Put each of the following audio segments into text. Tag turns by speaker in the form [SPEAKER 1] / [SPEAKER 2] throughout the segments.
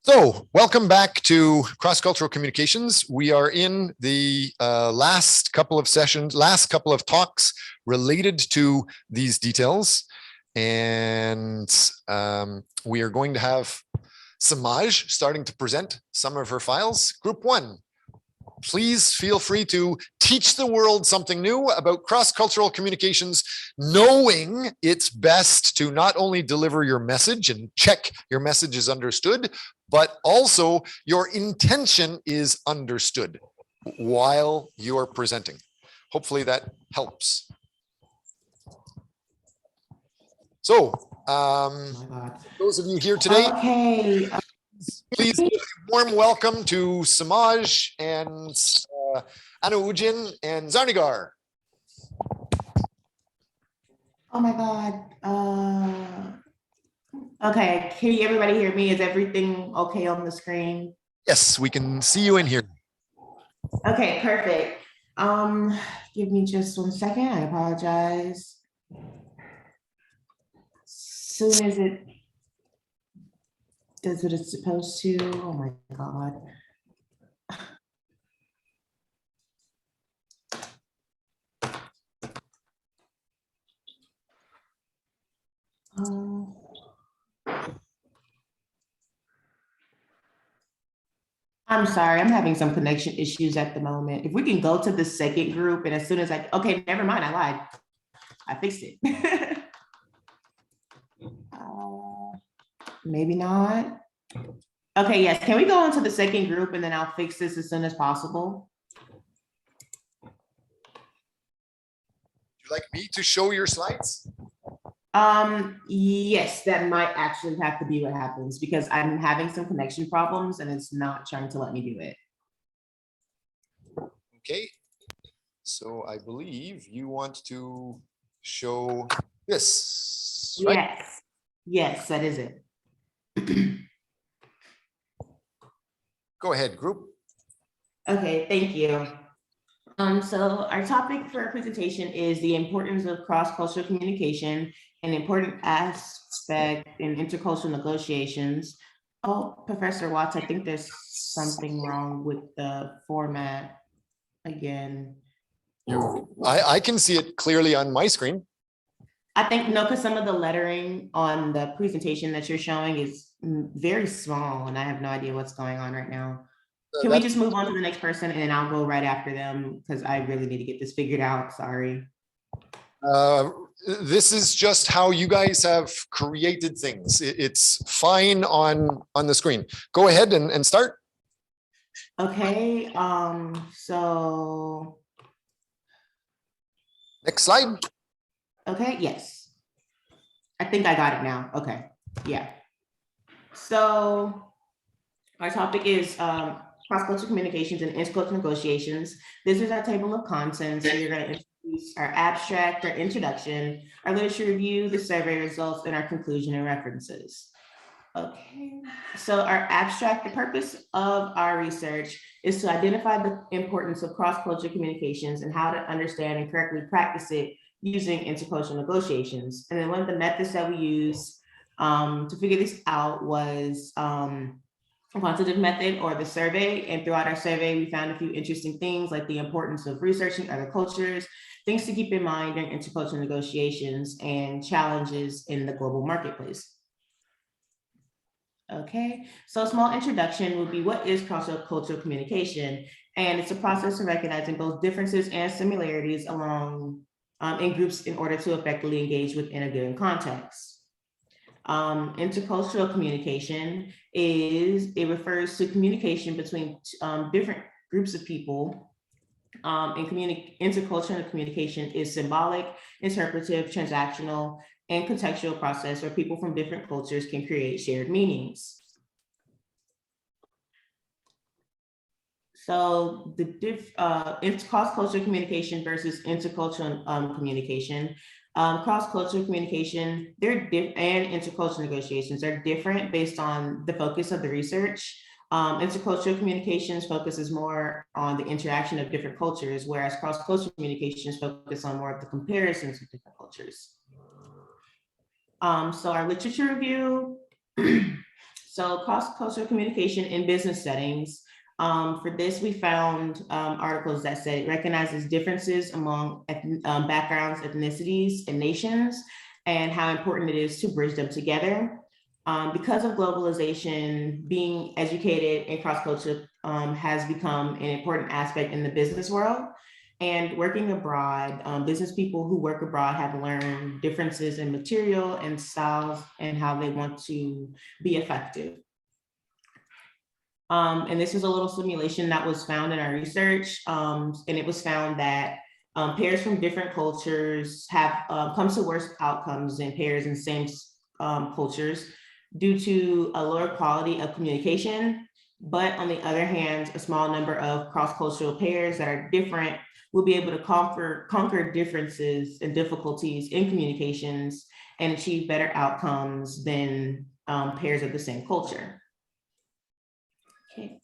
[SPEAKER 1] So, welcome back to Cross-Cultural Communications. We are in the last couple of sessions, last couple of talks related to these details. And we are going to have Samaj starting to present some of her files. Group 1, please feel free to teach the world something new about cross-cultural communications, knowing it's best to not only deliver your message and check your message is understood, but also your intention is understood while you're presenting. Hopefully that helps. So, those of you here today, please give a warm welcome to Samaj and Anuujin and Zarnigar.
[SPEAKER 2] Oh my God. Okay, can everybody hear me? Is everything okay on the screen?
[SPEAKER 1] Yes, we can see you in here.
[SPEAKER 2] Okay, perfect. Give me just 1 second. I apologize. Soon as it does what it's supposed to. Oh my God. I'm sorry, I'm having some connection issues at the moment. If we can go to the second group, and as soon as okay, never mind, I lied. I fixed it. Maybe not. Okay, yes, can we go on to the second group and then I'll fix this as soon as possible?
[SPEAKER 1] Would you like me to show your slides?
[SPEAKER 2] Yes, that might actually have to be what happens because I'm having some connection problems and it's not trying to let me do it.
[SPEAKER 1] Okay, so I believe you want to show this, right?
[SPEAKER 2] Yes, yes, that is it.
[SPEAKER 1] Go ahead, group.
[SPEAKER 2] Okay, thank you. So our topic for our presentation is the importance of cross-cultural communication, an important aspect in intercultural negotiations. Oh, Professor Watts, I think there's something wrong with the format again.
[SPEAKER 1] I can see it clearly on my screen.
[SPEAKER 2] I think, no, because some of the lettering on the presentation that you're showing is very small and I have no idea what's going on right now. Can we just move on to the next person and then I'll go right after them because I really need to get this figured out, sorry.
[SPEAKER 1] This is just how you guys have created things. It's fine on the screen. Go ahead and start.
[SPEAKER 2] Okay, so.
[SPEAKER 1] Next slide.
[SPEAKER 2] Okay, yes. I think I got it now, okay, yeah. So our topic is cross-cultural communications and intercultural negotiations. This is our table of contents. So you're going to introduce our abstract, our introduction, our literature review, the survey results, and our conclusion and references. Okay, so our abstract, the purpose of our research is to identify the importance of cross-cultural communications and how to understand and correctly practice it using intercultural negotiations. And then one of the methods that we used to figure this out was quantitative method or the survey. And throughout our survey, we found a few interesting things like the importance of researching other cultures, things to keep in mind during intercultural negotiations, and challenges in the global marketplace. Okay, so a small introduction would be, what is cross-cultural communication? And it's a process of recognizing both differences and similarities along in groups in order to effectively engage within a given context. Intercultural communication refers to communication between different groups of people. And intercultural communication is symbolic, interpretive, transactional, and contextual process where people from different cultures can create shared meanings. So it's cross-cultural communication versus intercultural communication. Cross-cultural communication, and intercultural negotiations are different based on the focus of the research. Intercultural communications focuses more on the interaction of different cultures, whereas cross-cultural communications focus on more of the comparisons of different cultures. So our literature review. So cross-cultural communication in business settings. For this, we found articles that said it recognizes differences among backgrounds, ethnicities, and nations, and how important it is to bridge them together. Because of globalization, being educated in cross-culture has become an important aspect in the business world. And working abroad, business people who work abroad have learned differences in material and styles and how they want to be effective. And this is a little simulation that was found in our research. And it was found that pairs from different cultures have come to worse outcomes than pairs in same cultures due to a lower quality of communication. But on the other hand, a small number of cross-cultural pairs that are different will be able to conquer differences and difficulties in communications and achieve better outcomes than pairs of the same culture. Okay.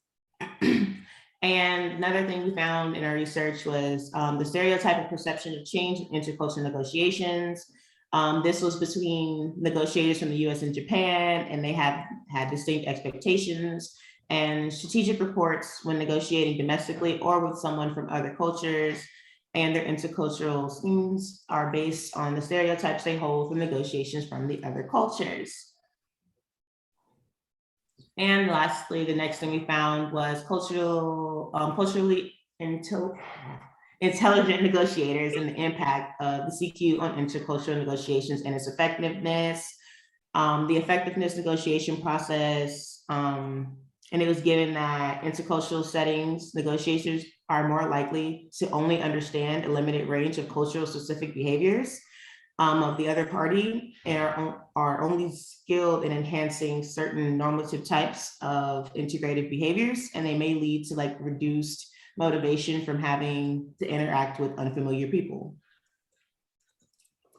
[SPEAKER 2] And another thing we found in our research was the stereotype and perception of change in intercultural negotiations. This was between negotiators from the US and Japan, and they have had distinct expectations and strategic reports when negotiating domestically or with someone from other cultures, and their intercultural schemes are based on the stereotypes they hold from negotiations from the other cultures. And lastly, the next thing we found was culturally intelligent negotiators and the impact of the CQ on intercultural negotiations and its effectiveness, the effectiveness negotiation process, and it was given that intercultural settings, negotiators are more likely to only understand a limited range of cultural specific behaviors of the other party and are only skilled in enhancing certain normative types of integrative behaviors, and they may lead to like reduced motivation from having to interact with unfamiliar people.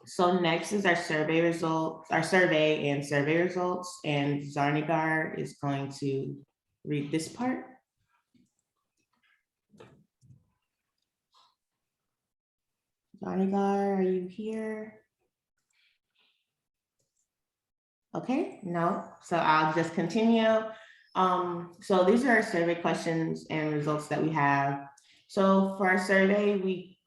[SPEAKER 2] So next is our survey results, and survey results, and Zarnigar is going to read this part. Zarnigar, are you here? Okay, no, so I'll just continue. So these are our survey questions and results that we have. So for our survey, we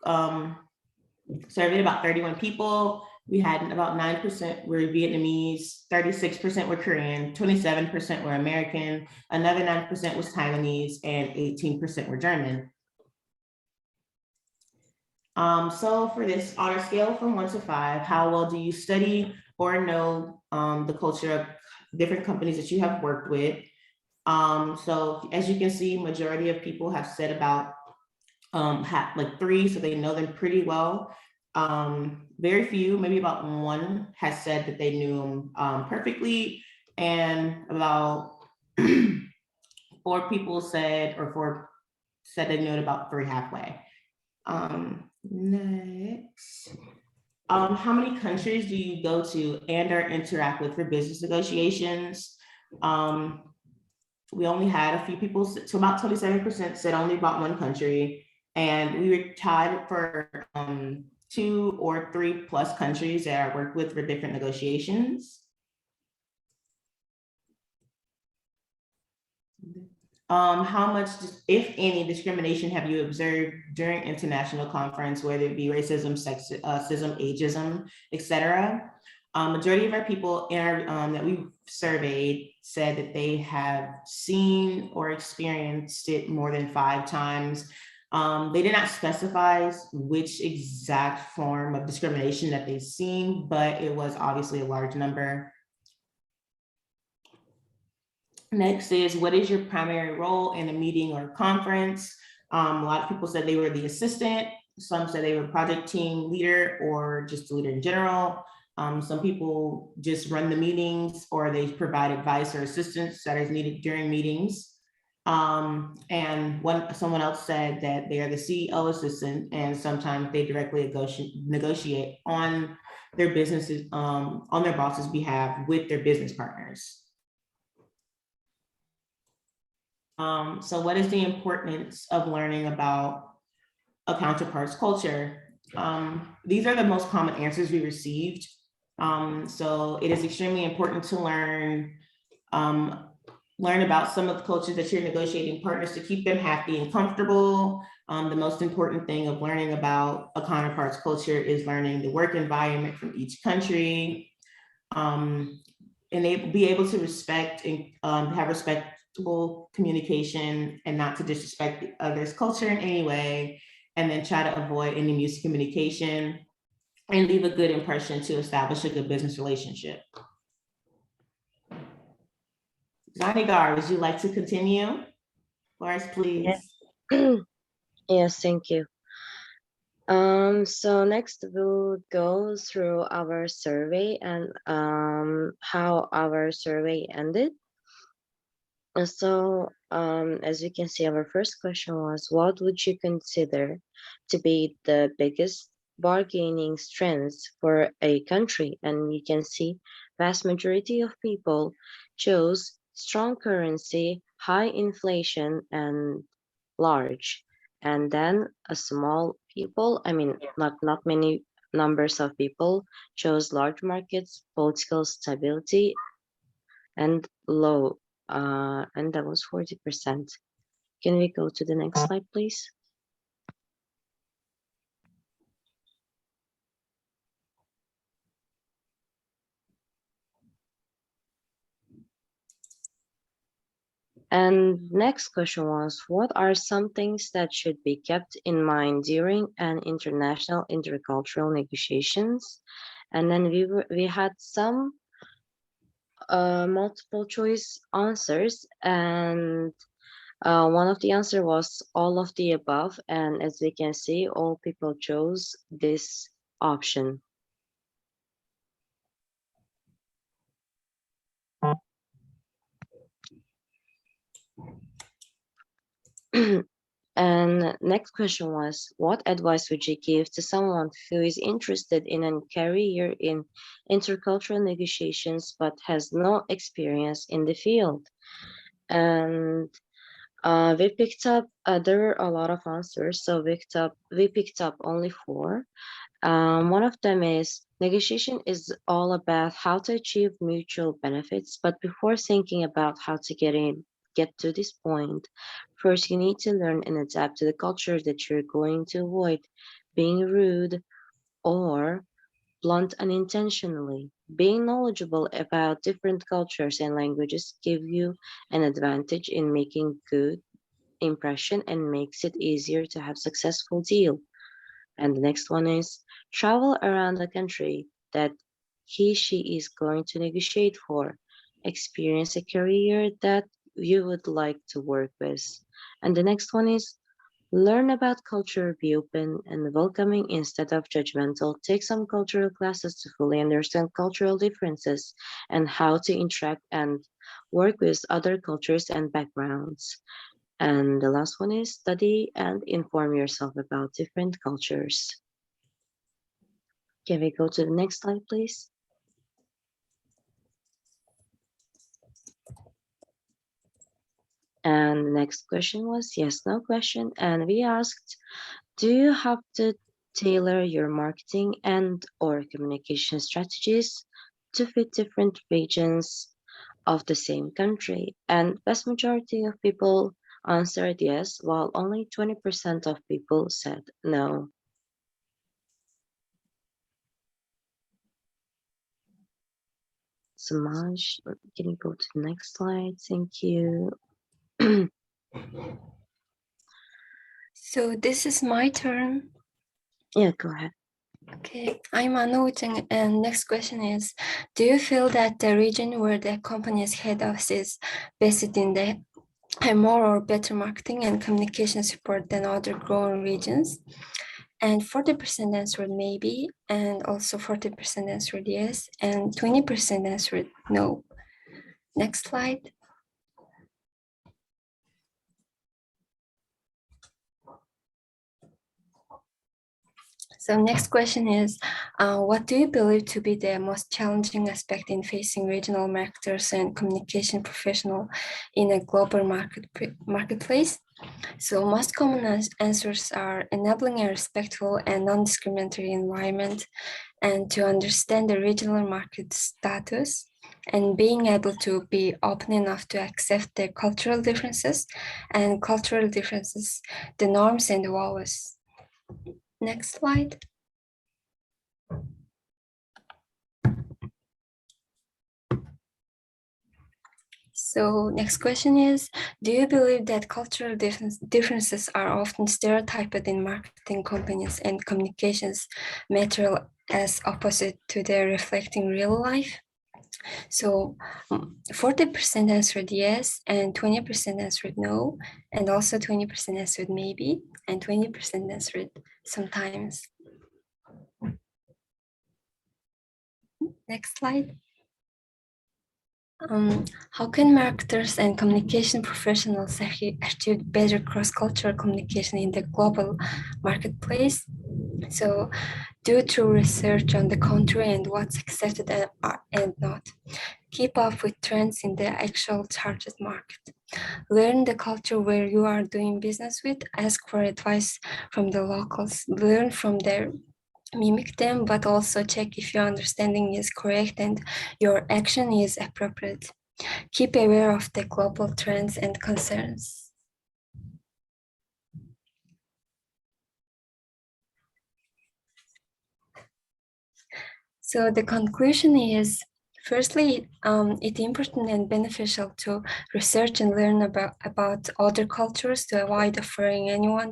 [SPEAKER 2] surveyed about 31 people. We had about 9% were Vietnamese, 36% were Korean, 27% were American, another 9% was Taiwanese, and 18% were German. So for this, on a scale from 1 to 5, how well do you study or know the culture of different companies that you have worked with? So as you can see, majority of people have said about like 3, so they know them pretty well. Very few, maybe about 1 has said that they knew them perfectly, and about 4 people said, or 4 said they knew it about 3 halfway. Next, how many countries do you go to and or interact with for business negotiations? We only had a few people, so about 27% said only about 1 country, and we were tied for 2 or 3 plus countries that I worked with for different negotiations. How much, if any, discrimination have you observed during international conference, whether it be racism, sexism, ageism, etc.? Majority of our people in our that we surveyed said that they have seen or experienced it more than 5 times. They did not specify which exact form of discrimination that they've seen, but it was obviously a large number. Next is, what is your primary role in a meeting or conference? A lot of people said they were the assistant. Some said they were project team leader or just the leader in general. Some people just run the meetings, or they provide advice or assistance that is needed during meetings. And someone else said that they are the CEO assistant, and sometimes they directly negotiate on their businesses, on their boss's behalf with their business partners. So what is the importance of learning about a counterpart's culture? These are the most common answers we received. So it is extremely important to learn learn about some of the cultures that you're negotiating partners to keep them happy and comfortable. The most important thing of learning about a counterpart's culture is learning the work environment from each country, and be able to respect and have respectable communication and not to disrespect the other's culture in any way, and then try to avoid any miscommunication and leave a good impression to establish a good business relationship. Zanigar, would you like to continue? Lars, please.
[SPEAKER 3] Yes, thank you. So next we'll go through our survey and how our survey ended. So as you can see, our first question was, what would you consider to be the biggest bargaining strengths for a country? And you can see vast majority of people chose strong currency, high inflation, and large. And then a small people, I mean, not many numbers of people chose large markets, political stability, and low, and that was 40%. Can we go to the next slide, please? And next question was, what are some things that should be kept in mind during an international intercultural negotiations? And then we had some multiple choice answers, and one of the answer was all of the above, and as we can see, all people chose this option. And next question was, what advice would you give to someone who is interested in a career in intercultural negotiations but has no experience in the field? And we picked up, there were a lot of answers, so we picked up only 4. One of them is, negotiation is all about how to achieve mutual benefits, but before thinking about how to get to this point, first you need to learn and adapt to the culture that you're going to avoid being rude or blunt unintentionally. Being knowledgeable about different cultures and languages give you an advantage in making good impression and makes it easier to have successful deal. And the next one is, travel around the country that she is going to negotiate for. Experience a career that you would like to work with. And the next one is, learn about culture, be open and welcoming instead of judgmental. Take some cultural classes to fully understand cultural differences and how to interact and work with other cultures and backgrounds. And the last one is, study and inform yourself about different cultures. Can we go to the next slide, please? And the next question was yes, no question. And we asked, do you have to tailor your marketing and or communication strategies to fit different regions of the same country? And vast majority of people answered yes, while only 20% of people said no. So much. Can you go to the next slide? Thank you.
[SPEAKER 4] So this is my turn.
[SPEAKER 3] Yeah, go ahead.
[SPEAKER 4] Okay, I'm Anuj, and next question is, do you feel that the region where the company's head office is based in the have more or better marketing and communication support than other growing regions? And 40% answered maybe, and also 40% answered yes, and 20% answered no. Next slide. So next question is, what do you believe to be the most challenging aspect in facing regional marketers and communication professional in a global marketplace? So most common answers are enabling a respectful and non-discriminatory environment and to understand the regional market status, and being able to be open enough to accept the cultural differences, the norms and the values. Next slide. So next question is, do you believe that cultural differences are often stereotyped in marketing companies and communications material as opposite to their reflecting real life? So 40% answered yes, and 20% answered no, and also 20% answered maybe, and 20% answered sometimes. Next slide. How can marketers and communication professionals achieve better cross-cultural communication in the global marketplace? So, do through research on the country and what's accepted and not. Keep up with trends in the actual target market. Learn the culture where you are doing business with. Ask for advice from the locals. Learn from their mimic them, but also check if your understanding is correct and your action is appropriate. Keep aware of the global trends and concerns. So the conclusion is, firstly, it's important and beneficial to research and learn about other cultures to avoid offending anyone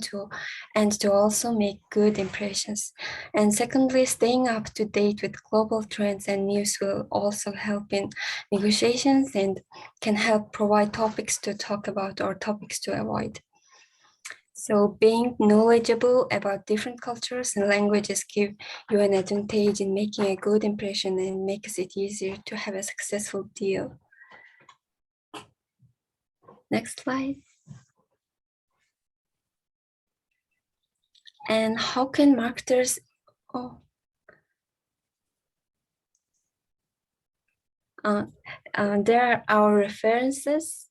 [SPEAKER 4] and to also make good impressions. And secondly, staying up to date with global trends and news will also help in negotiations and can help provide topics to talk about or topics to avoid. So being knowledgeable about different cultures and languages give you an advantage in making a good impression and makes it easier to have a successful deal. Next slide. And how can marketers, there are our references.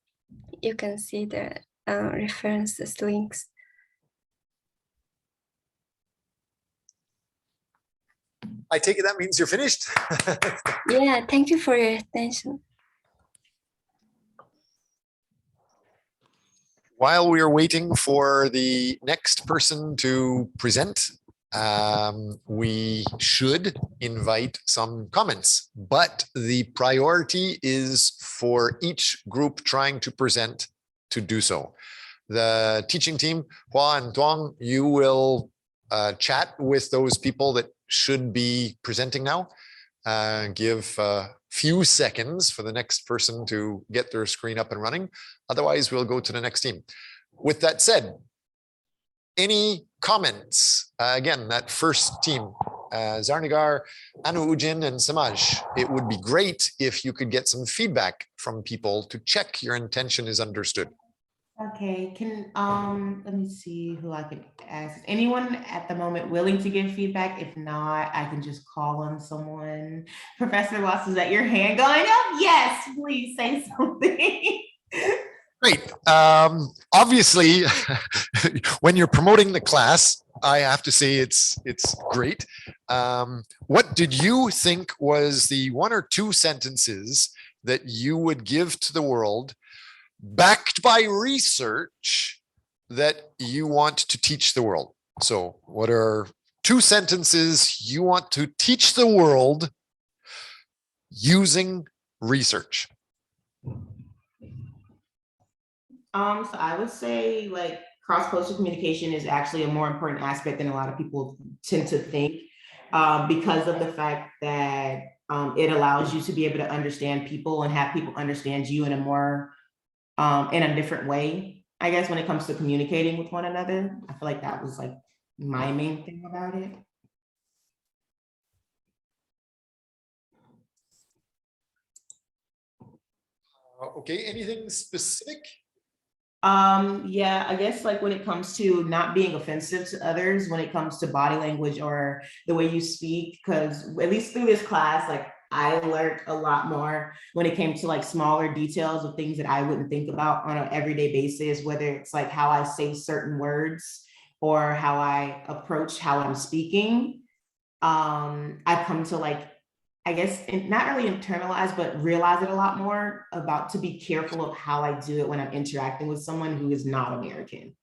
[SPEAKER 4] You can see the references links.
[SPEAKER 1] I take it that means you're finished.
[SPEAKER 4] Yeah, thank you for your attention.
[SPEAKER 1] While we are waiting for the next person to present, we should invite some comments, but the priority is for each group trying to present to do so. The teaching team, Hua and Tuong, you will chat with those people that should be presenting now. Give a few seconds for the next person to get their screen up and running. Otherwise, we'll go to the next team. With that said, any comments? Again, that first team, Zarnigar, Anu Ujin, and Samaj, it would be great if you could get some feedback from people to check your intention is understood.
[SPEAKER 2] Okay, let me see who I can ask. Is anyone at the moment willing to give feedback? If not, I can just call on someone. Professor Watts, is that your hand going up? Yes, please say something.
[SPEAKER 1] Great. Obviously, when you're promoting the class, I have to say it's great. What did you think was the one or two sentences that you would give to the world backed by research that you want to teach the world? So what are two sentences you want to teach the world using research?
[SPEAKER 2] So I would say like cross-cultural communication is actually a more important aspect than a lot of people tend to think, because of the fact that it allows you to be able to understand people and have people understand you in a more in a different way, I guess, when it comes to communicating with one another. I feel like that was like my main thing about it.
[SPEAKER 1] Okay, anything specific?
[SPEAKER 2] Yeah, I guess like when it comes to not being offensive to others, when it comes to body language or the way you speak, because at least through this class, like I learned a lot more when it came to like smaller details of things that I wouldn't think about on an everyday basis, whether it's like how I say certain words or how I approach how I'm speaking. I've come to like I guess, not really internalize, but realize it a lot more about to be careful of how I do it when I'm interacting with someone who is not American.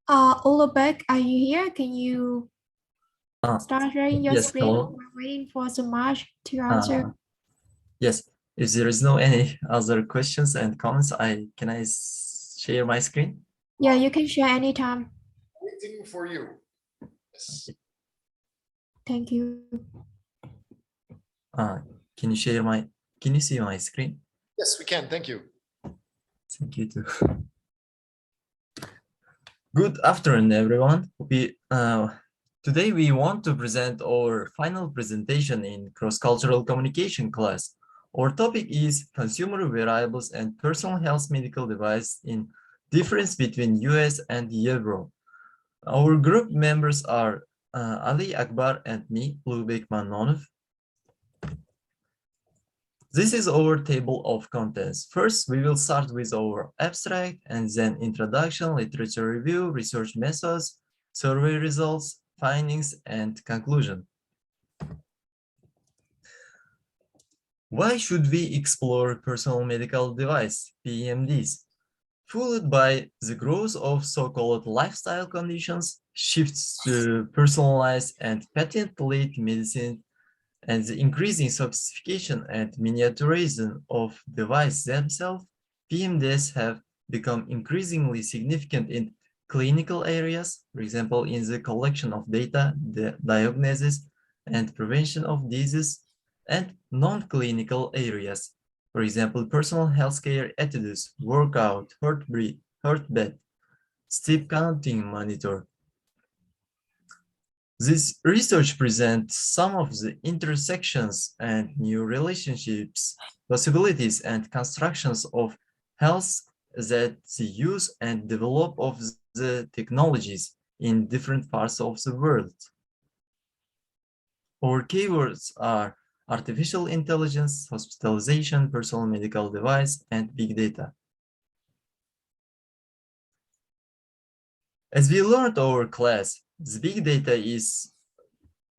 [SPEAKER 5] Ulubek, are you here? Can you start sharing your
[SPEAKER 6] Yes,
[SPEAKER 5] screen?
[SPEAKER 6] hello.
[SPEAKER 5] We're waiting for Samaj to answer.
[SPEAKER 6] Yes, if there is no any other questions and comments, can I share my screen?
[SPEAKER 5] Yeah, you can share anytime.
[SPEAKER 1] Waiting for you. Yes.
[SPEAKER 5] Thank you.
[SPEAKER 6] Can you see my screen?
[SPEAKER 1] Yes, we can. Thank you.
[SPEAKER 6] Thank you too. Good afternoon, everyone. Today we want to present our final presentation in cross-cultural communication class. Our topic is consumer wearables and personal health medical device in difference between US and Europe. Our group members are Ali Akbar and me, Ulubek Manonov. This is our table of contents. First, we will start with our abstract and then introduction, literature review, research methods, survey results, findings, and conclusion. Why should we explore personal medical device, PMDs? Fueled by the growth of so-called lifestyle conditions, shifts to personalized and patent-led medicine, and the increasing sophistication and miniaturization of devices themselves, PMDs have become increasingly significant in clinical areas, for example, in the collection of data, the diagnosis and prevention of disease, and non-clinical areas, for example, personal healthcare attitudes, workout, heartbeat, step counting monitor. This research presents some of the intersections and new relationships, possibilities, and constructions of health that the use and develop of the technologies in different parts of the world. Our keywords are artificial intelligence, hospitalization, personal medical device, and big data. As we learned our class, the big data is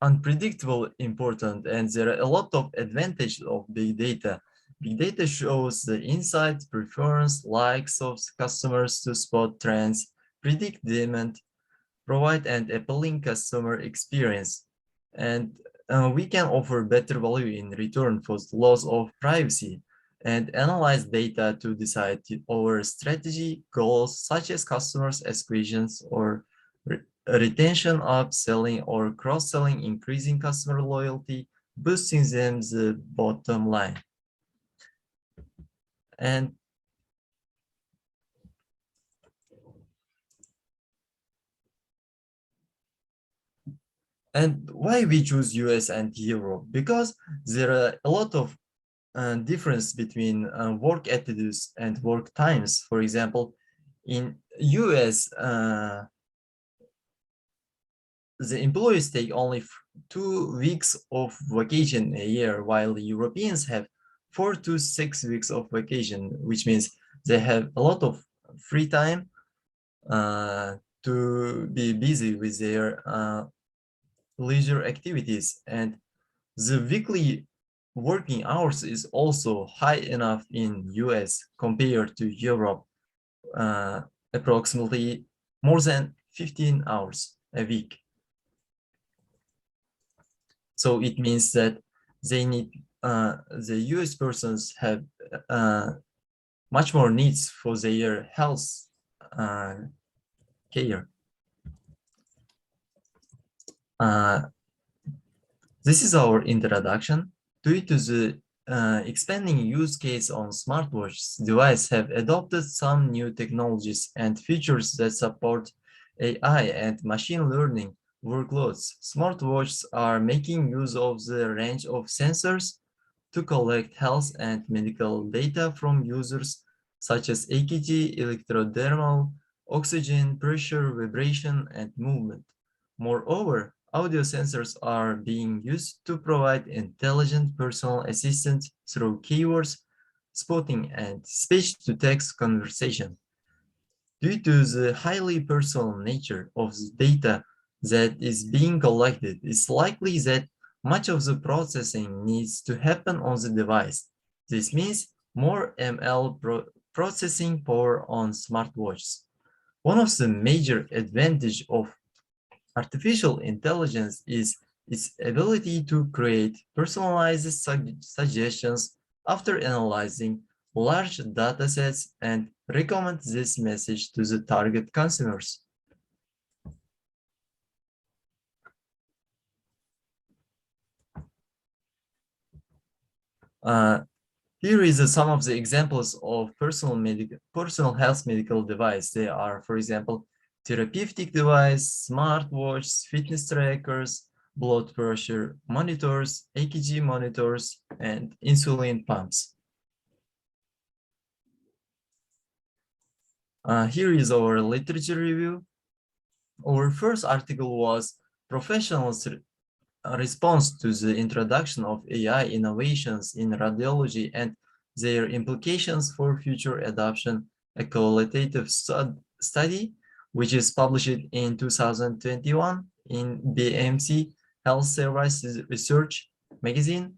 [SPEAKER 6] unpredictable important, and there are a lot of advantages of big data. Big data shows the insights, preference, likes of customers to spot trends, predict demand, provide an appealing customer experience, and we can offer better value in return for the loss of privacy, and analyze data to decide our strategy goals such as customers acquisitions or retention, upselling or cross-selling, increasing customer loyalty, boosting them the bottom line. And why we choose US and Europe? Because there are a lot of difference between work attitudes and work times. For example, in US, the employees take only 2 weeks of vacation a year, while the Europeans have 4 to 6 weeks of vacation, which means they have a lot of free time to be busy with their leisure activities. And the weekly working hours is also high enough in US compared to Europe, approximately more than 15 hours a week. So it means that they need, the US persons have much more needs for their health care. This is our introduction. Due to the expanding use case on smartwatches, devices have adopted some new technologies and features that support AI and machine learning workloads. Smartwatches are making use of the range of sensors to collect health and medical data from users, such as EKG, electrodermal, oxygen, pressure, vibration, and movement. Moreover, audio sensors are being used to provide intelligent personal assistance through keywords, spotting, and speech-to-text conversation. Due to the highly personal nature of the data that is being collected, it's likely that much of the processing needs to happen on the device. This means more ML processing power on smartwatches. One of the major advantages of artificial intelligence is its ability to create personalized suggestions after analyzing large datasets and recommend this message to the target consumers. Here is some of the examples of personal health medical device. They are, for example, therapeutic device, smartwatches, fitness trackers, blood pressure monitors, EKG monitors, and insulin pumps. Here is our literature review. Our first article was Professionals' Response to the Introduction of AI Innovations in Radiology and Their Implications for Future Adoption, a qualitative study, which is published in 2021 in BMC Health Services Research magazine.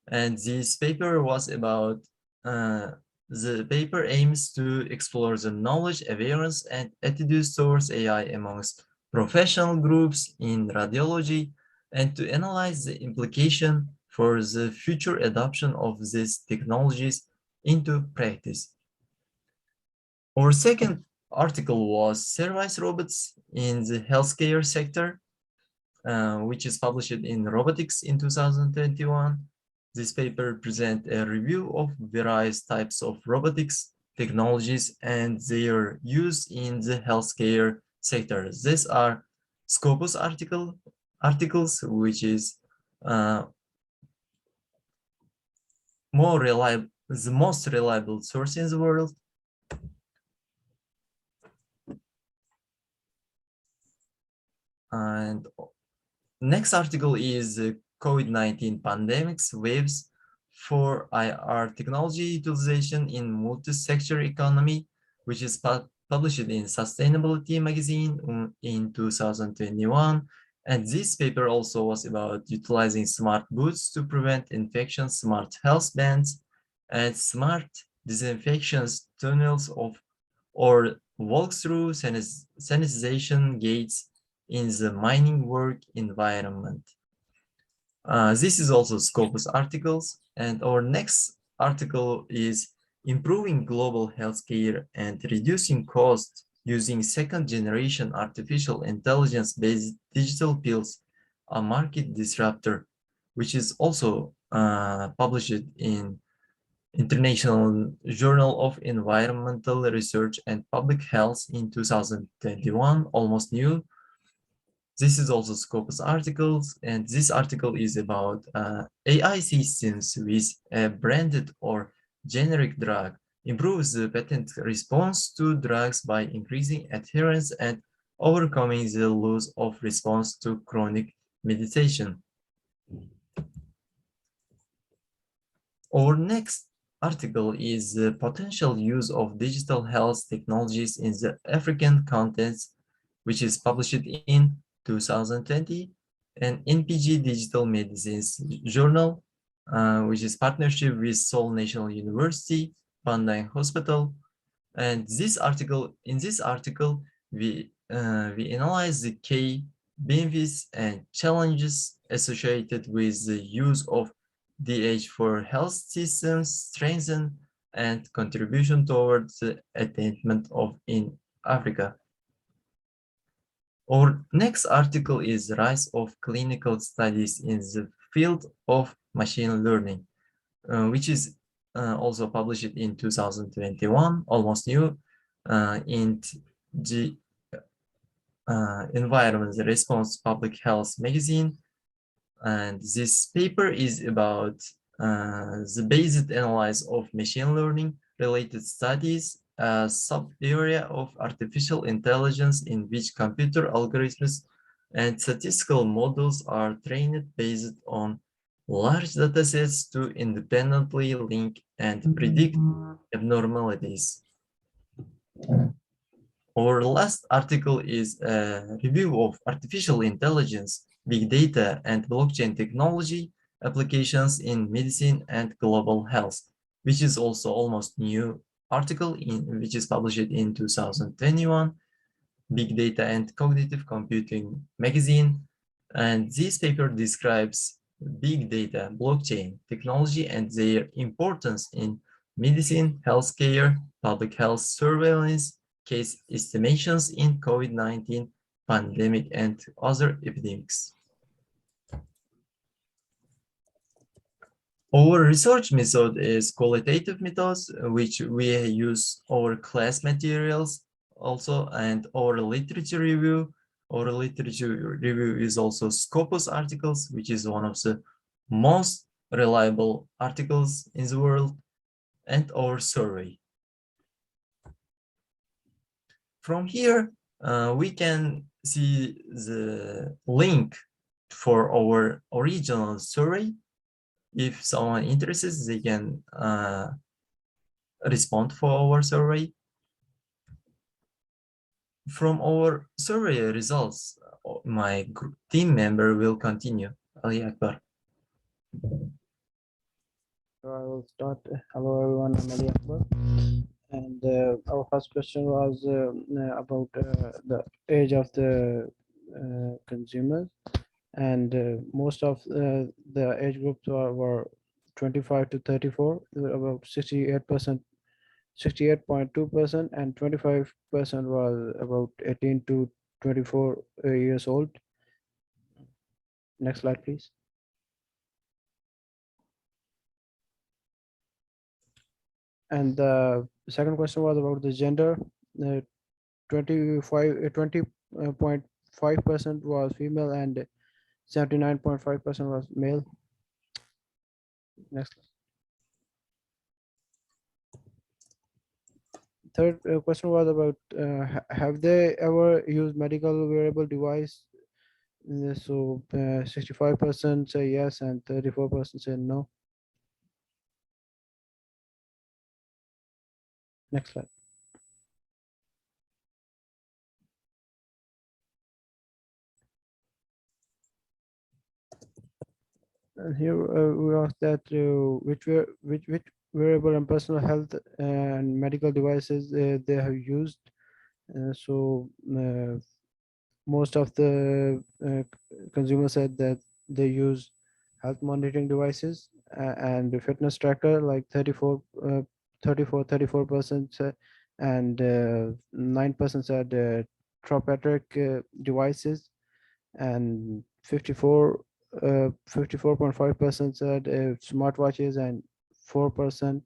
[SPEAKER 6] And this paper was about the paper aims to explore the knowledge, awareness, and attitudes towards AI amongst professional groups in radiology, and to analyze the implication for the future adoption of these technologies into practice. Our second article was Service Robots in the Healthcare Sector, which is published in Robotics in 2021. This paper presents a review of various types of robotics technologies and their use in the healthcare sector. These are Scopus articles, which is more reliable, the most reliable source in the world. And next article is COVID-19 pandemics waves for IR technology utilization in multi-sector economy, which is published in Sustainability magazine in 2021. And this paper also was about utilizing smart boots to prevent infection, smart health bands, and smart disinfection tunnels or walk-through sanitization gates in the mining work environment. This is also Scopus articles, and our next article is improving global healthcare and reducing costs using second-generation artificial intelligence-based digital pills, a market disruptor, which is also published in International Journal of Environmental Research and Public Health in 2021, almost new. This is also Scopus articles, and this article is about AI systems with a branded or generic drug improves the patent response to drugs by increasing adherence and overcoming the loss of response to chronic medication. Our next article is the potential use of digital health technologies in the African context, which is published in 2020, and NPG Digital Medicines Journal, which is partnership with Seoul National University, Bandai Hospital. And in this article, we analyze the key benefits and challenges associated with the use of DH for health systems, strengthen and contribution towards the attainment of in Africa. Our next article is Rise of Clinical Studies in the Field of Machine Learning, which is also published in 2021, almost new, in the Environment Response Public Health magazine. And this paper is about the basic analysis of machine learning related studies, a sub-area of artificial intelligence in which computer algorithms and statistical models are trained based on large datasets to independently link and predict abnormalities. Our last article is a review of artificial intelligence, big data, and blockchain technology applications in medicine and global health, which is also almost new article which is published in 2021, Big Data and Cognitive Computing magazine. And this paper describes big data, blockchain technology, and their importance in medicine, healthcare, public health surveillance, case estimations in COVID-19 pandemic, and other epidemics. Our research method is qualitative methods, which we use our class materials also, and our literature review. Our literature review is also Scopus articles, which is one of the most reliable articles in the world, and our survey. From here, we can see the link for our original survey. If someone interested, they can respond for our survey. From our survey results, my team member will continue. Ali Akbar.
[SPEAKER 7] So I will start. Hello everyone, I'm Ali Akbar. And our first question was about the age of the consumers. And most of the age groups were 25 to 34, about 68%, 68.2%, and 25% was about 18 to 24 years old. Next slide, please. And the second question was about the gender. 20.5% was female and 79.5% was male. Next. Third question was about have they ever used medical wearable device? So 65% say yes and 34% say no. Next slide. And here we asked that which wearable and personal health and medical devices they have used. So most of the consumers said that they use health monitoring devices and the fitness tracker, like 34% and 9% said therapeutic devices, and 54.5% said smartwatches, and 4%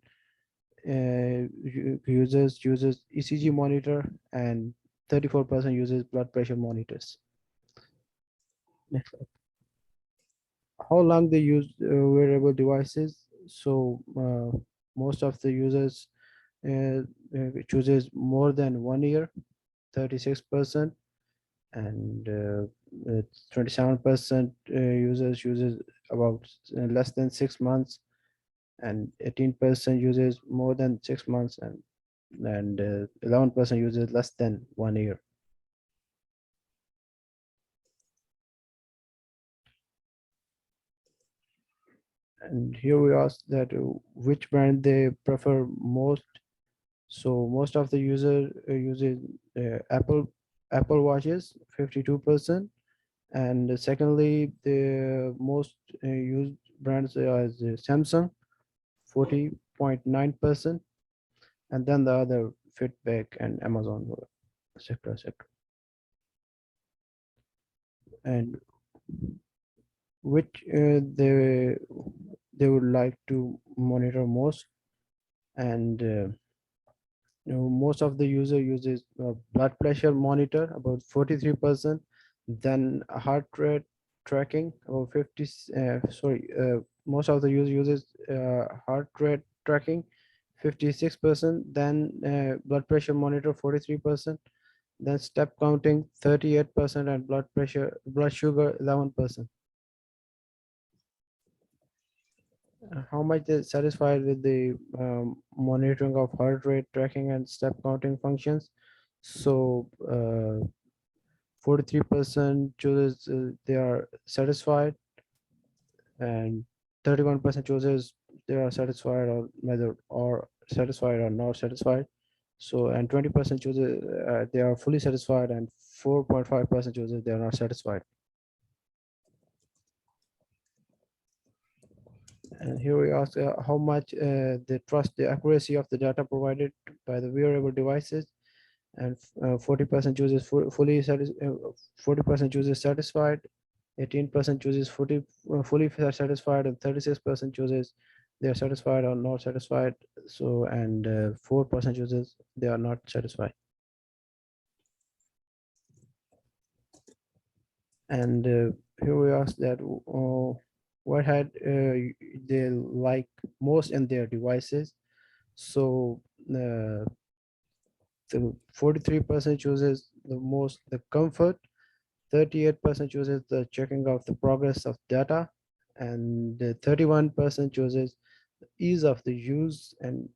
[SPEAKER 7] uses ECG monitor, and 34% uses blood pressure monitors. Next slide. How long they use wearable devices? So most of the users chooses more than 1 year, 36%, and 27% users uses about less than 6 months, and 18% uses more than 6 months, and 11% uses less than 1 year. And here we ask that which brand they prefer most. So most of the user uses Apple watches, 52%, and secondly the most used brands are Samsung, 40.9%, and then the other Fitbit and Amazon, etc. And which they would like to monitor most, and most of the user uses blood pressure monitor, about 43%, then heart rate tracking, about 50 most of the user uses heart rate tracking, 56%, then blood pressure monitor, 43%, then step counting, 38%, and blood sugar, 11%. How much they satisfied with the monitoring of heart rate tracking and step counting functions? So 43% chooses they are satisfied, and 31% chooses they are satisfied or whether or satisfied or not satisfied. So and 20% chooses they are fully satisfied, and 4.5% chooses they are not satisfied. And here we ask how much they trust the accuracy of the data provided by the wearable devices, and 40% chooses fully satisfied, 40% chooses satisfied, 18% chooses fully satisfied, and 36% chooses they are satisfied or not satisfied. So and 4% chooses they are not satisfied. And here we ask that what had they like most in their devices. So the 43% chooses the comfort, 38% chooses the checking of the progress of data, and 31% chooses the ease of the use, and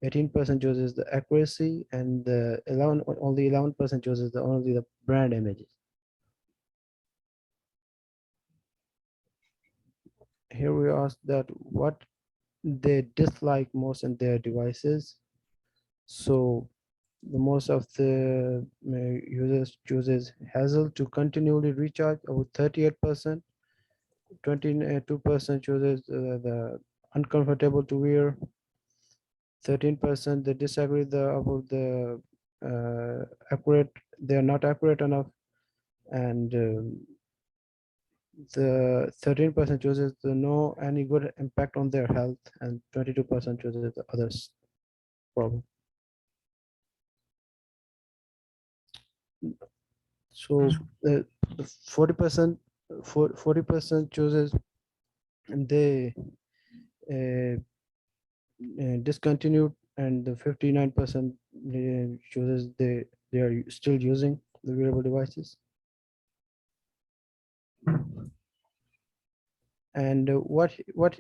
[SPEAKER 7] 18% chooses the accuracy, and the 11 only 11% chooses only the brand images. Here we ask that what they dislike most in their devices. So the most of the users chooses hassle to continually recharge, about 38%. 22% chooses the uncomfortable to wear. 13% they disagree about the accurate, they are not accurate enough. And the 13% chooses the no any good impact on their health, and 22% chooses the others problem. So the 40% chooses and they discontinued, and the 59% chooses they are still using the wearable devices. And what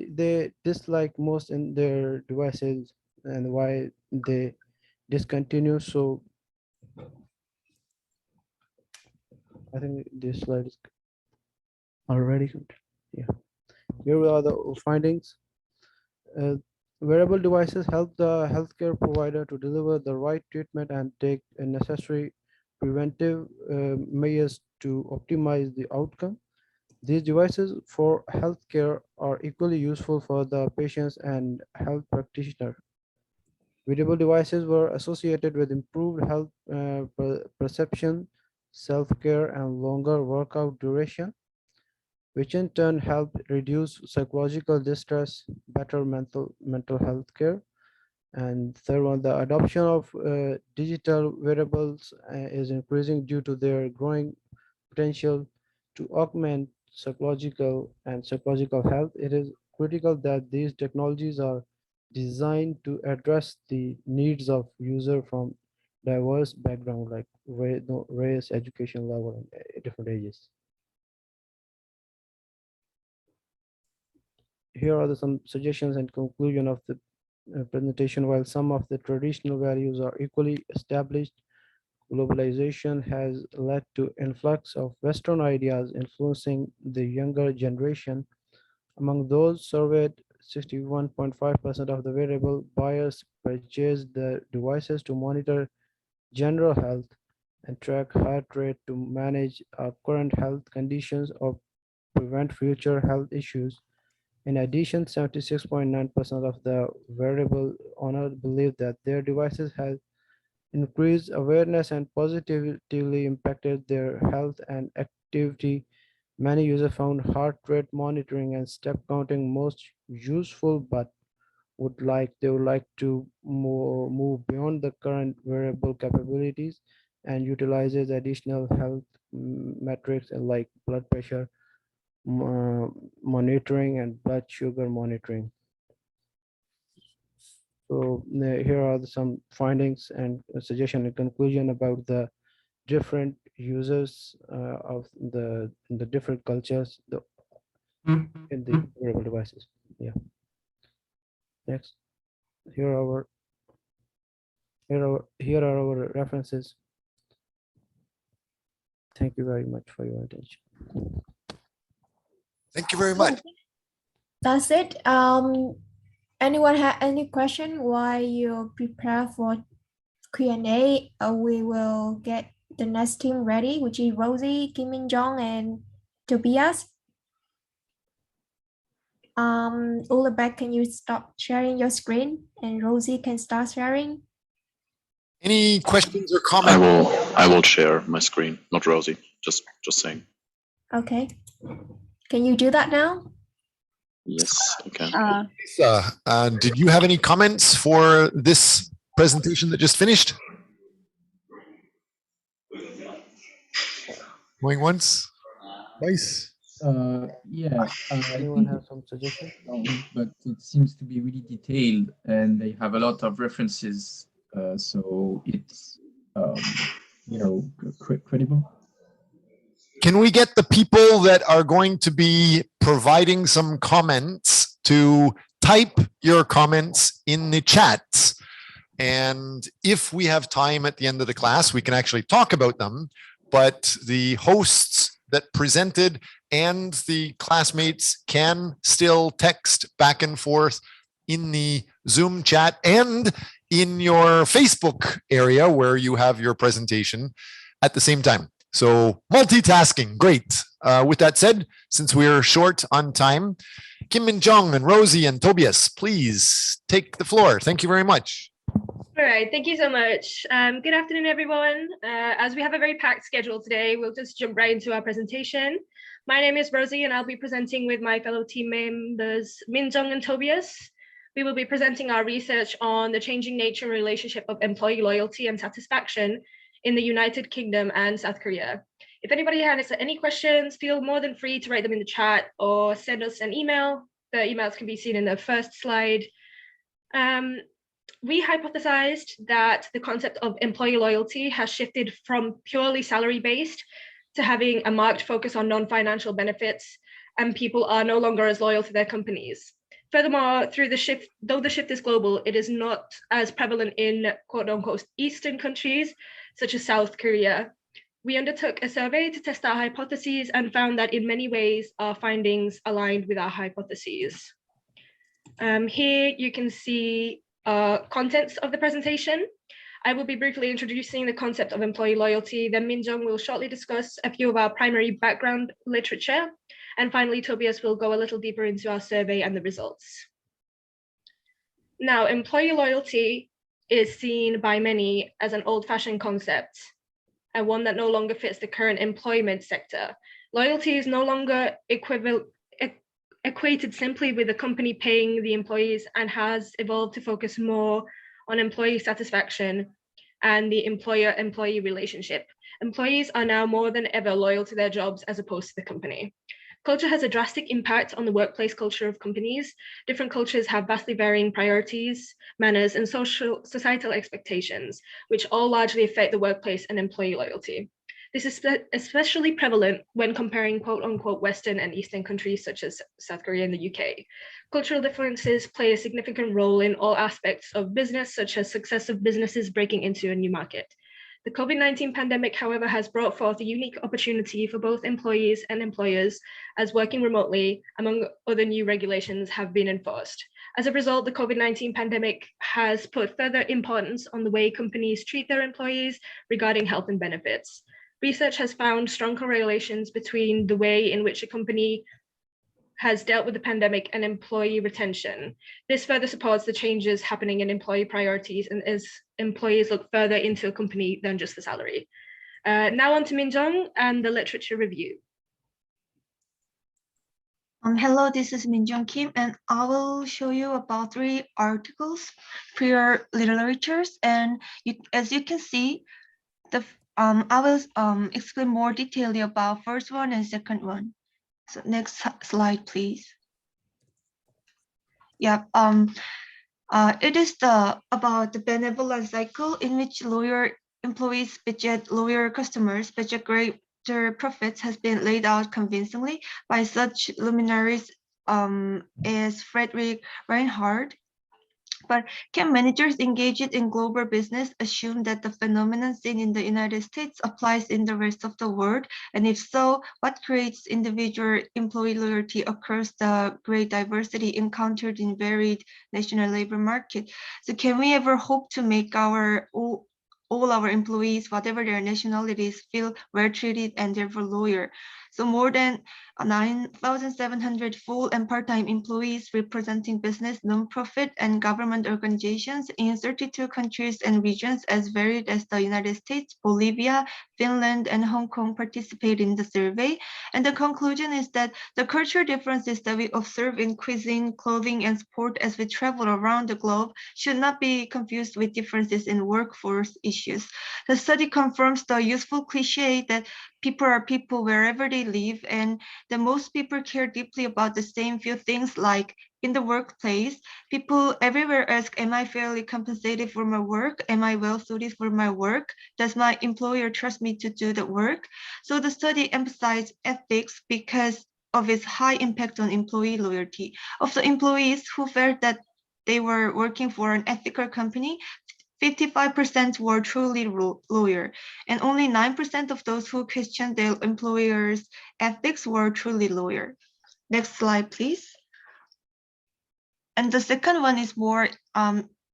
[SPEAKER 7] they dislike most in their devices and why they discontinue. So I think this slide is already good. Yeah, here are the findings. Wearable devices help the healthcare provider to deliver the right treatment and take necessary preventive measures to optimize the outcome. These devices for healthcare are equally useful for the patients and health practitioner. Wearable devices were associated with improved health perception, self-care, and longer workout duration, which in turn help reduce psychological distress, better mental health care. And third one, the adoption of digital wearables is increasing due to their growing potential to augment psychological health. It is critical that these technologies are designed to address the needs of user from diverse background, like race, education level, and different ages. Here are some suggestions and conclusion of the presentation. While some of the traditional values are equally established, globalization has led to influx of Western ideas influencing the younger generation. Among those surveyed, 61.5% of the wearable buyers purchased the devices to monitor general health and track heart rate to manage current health conditions or prevent future health issues. In addition, 76.9% of the wearable owners believe that their devices have increased awareness and positively impacted their health and activity. Many users found heart rate monitoring and step counting most useful, but they would like to move beyond the current wearable capabilities and utilizes additional health metrics like blood pressure monitoring and blood sugar monitoring. So here are some findings and suggestion and conclusion about the different users of the different cultures in the wearable devices. Yeah. Next, here are our references. Thank you very much for your attention.
[SPEAKER 1] Thank you very much.
[SPEAKER 5] That's it. Anyone have any question while you prepare for Q&A? We will get the next team ready, which is Rosie, Kim Min Jong, and Tobias. Ulrich, can you stop sharing your screen? And Rosie can start sharing.
[SPEAKER 1] Any questions or
[SPEAKER 8] I
[SPEAKER 1] comments?
[SPEAKER 8] will share my screen, not Rosie, just saying.
[SPEAKER 5] Okay. Can you do that now?
[SPEAKER 8] Yes, okay.
[SPEAKER 1] Lisa, did you have any comments for this presentation that just finished? Going once, twice.
[SPEAKER 9] Yeah, I
[SPEAKER 7] Anyone
[SPEAKER 9] think
[SPEAKER 7] have some suggestion?
[SPEAKER 9] but it seems to be really detailed and they have a lot of references, so it's you know, credible.
[SPEAKER 1] Can we get the people that are going to be providing some comments to type your comments in the chats? And if we have time at the end of the class, we can actually talk about them. But the hosts that presented and the classmates can still text back and forth in the Zoom chat and in your Facebook area where you have your presentation at the same time. So multitasking, great. With that said, since we're short on time, Kim Min Jong and Rosie and Tobias, please take the floor. Thank you very much.
[SPEAKER 10] All right, thank you so much. Good afternoon, everyone. As we have a very packed schedule today, we'll just jump right into our presentation. My name is Rosie, and I'll be presenting with my fellow team members, Min Jong and Tobias. We will be presenting our research on the changing nature and relationship of employee loyalty and satisfaction in the United Kingdom and South Korea. If anybody has any questions, feel more than free to write them in the chat or send us an email. The emails can be seen in the first slide. We hypothesized that the concept of employee loyalty has shifted from purely salary-based to having a marked focus on non-financial benefits, and people are no longer as loyal to their companies. Furthermore, though the shift is global, it is not as prevalent in quote-unquote Eastern countries, such as South Korea. We undertook a survey to test our hypotheses and found that in many ways, our findings aligned with our hypotheses. Here you can see contents of the presentation. I will be briefly introducing the concept of employee loyalty, then Min Jong will shortly discuss a few of our primary background literature, and finally Tobias will go a little deeper into our survey and the results. Now, employee loyalty is seen by many as an old-fashioned concept, and one that no longer fits the current employment sector. Loyalty is no longer equated simply with the company paying the employees and has evolved to focus more on employee satisfaction and the employer-employee relationship. Employees are now more than ever loyal to their jobs as opposed to the company. Culture has a drastic impact on the workplace culture of companies. Different cultures have vastly varying priorities, manners, and societal expectations, which all largely affect the workplace and employee loyalty. This is especially prevalent when comparing quote-unquote Western and Eastern countries such as South Korea and the UK. Cultural differences play a significant role in all aspects of business, such as success of businesses breaking into a new market. The COVID-19 pandemic, however, has brought forth a unique opportunity for both employees and employers, as working remotely, among other new regulations, have been enforced. As a result, the COVID-19 pandemic has put further importance on the way companies treat their employees regarding health and benefits. Research has found strong correlations between the way in which a company has dealt with the pandemic and employee retention. This further supports the changes happening in employee priorities and as employees look further into a company than just the salary. Now on to Min Jong and the literature review.
[SPEAKER 11] Hello, this is Min Jong Kim, and I will show you about 3 articles, prior literatures, and as you can see, I will explain more detailed about first one and second one. So next slide, please. Yeah, it is about the benevolent cycle in which loyal employees budget loyal customers budget greater profits has been laid out convincingly by such luminaries as Frederick Reinhardt, But can managers engaged in global business assume that the phenomenon seen in the United States applies in the rest of the world? And if so, what creates individual employee loyalty across the great diversity encountered in varied national labor market? So can we ever hope to make all our employees, whatever their nationalities, feel well treated and therefore loyal? So more than 9,700 full and part-time employees representing business, nonprofit, and government organizations in 32 countries and regions as varied as the United States, Bolivia, Finland, and Hong Kong participate in the survey. And the conclusion is that the cultural differences that we observe in cuisine, clothing, and sport as we travel around the globe should not be confused with differences in workforce issues. The study confirms the useful cliche that people are people wherever they live, and that most people care deeply about the same few things, like in the workplace, people everywhere ask, am I fairly compensated for my work? Am I well suited for my work? Does my employer trust me to do the work? So the study emphasized ethics because of its high impact on employee loyalty. Of the employees who felt that they were working for an ethical company, 55% were truly loyal, and only 9% of those who questioned their employer's ethics were truly loyal. Next slide, please. And the second one is more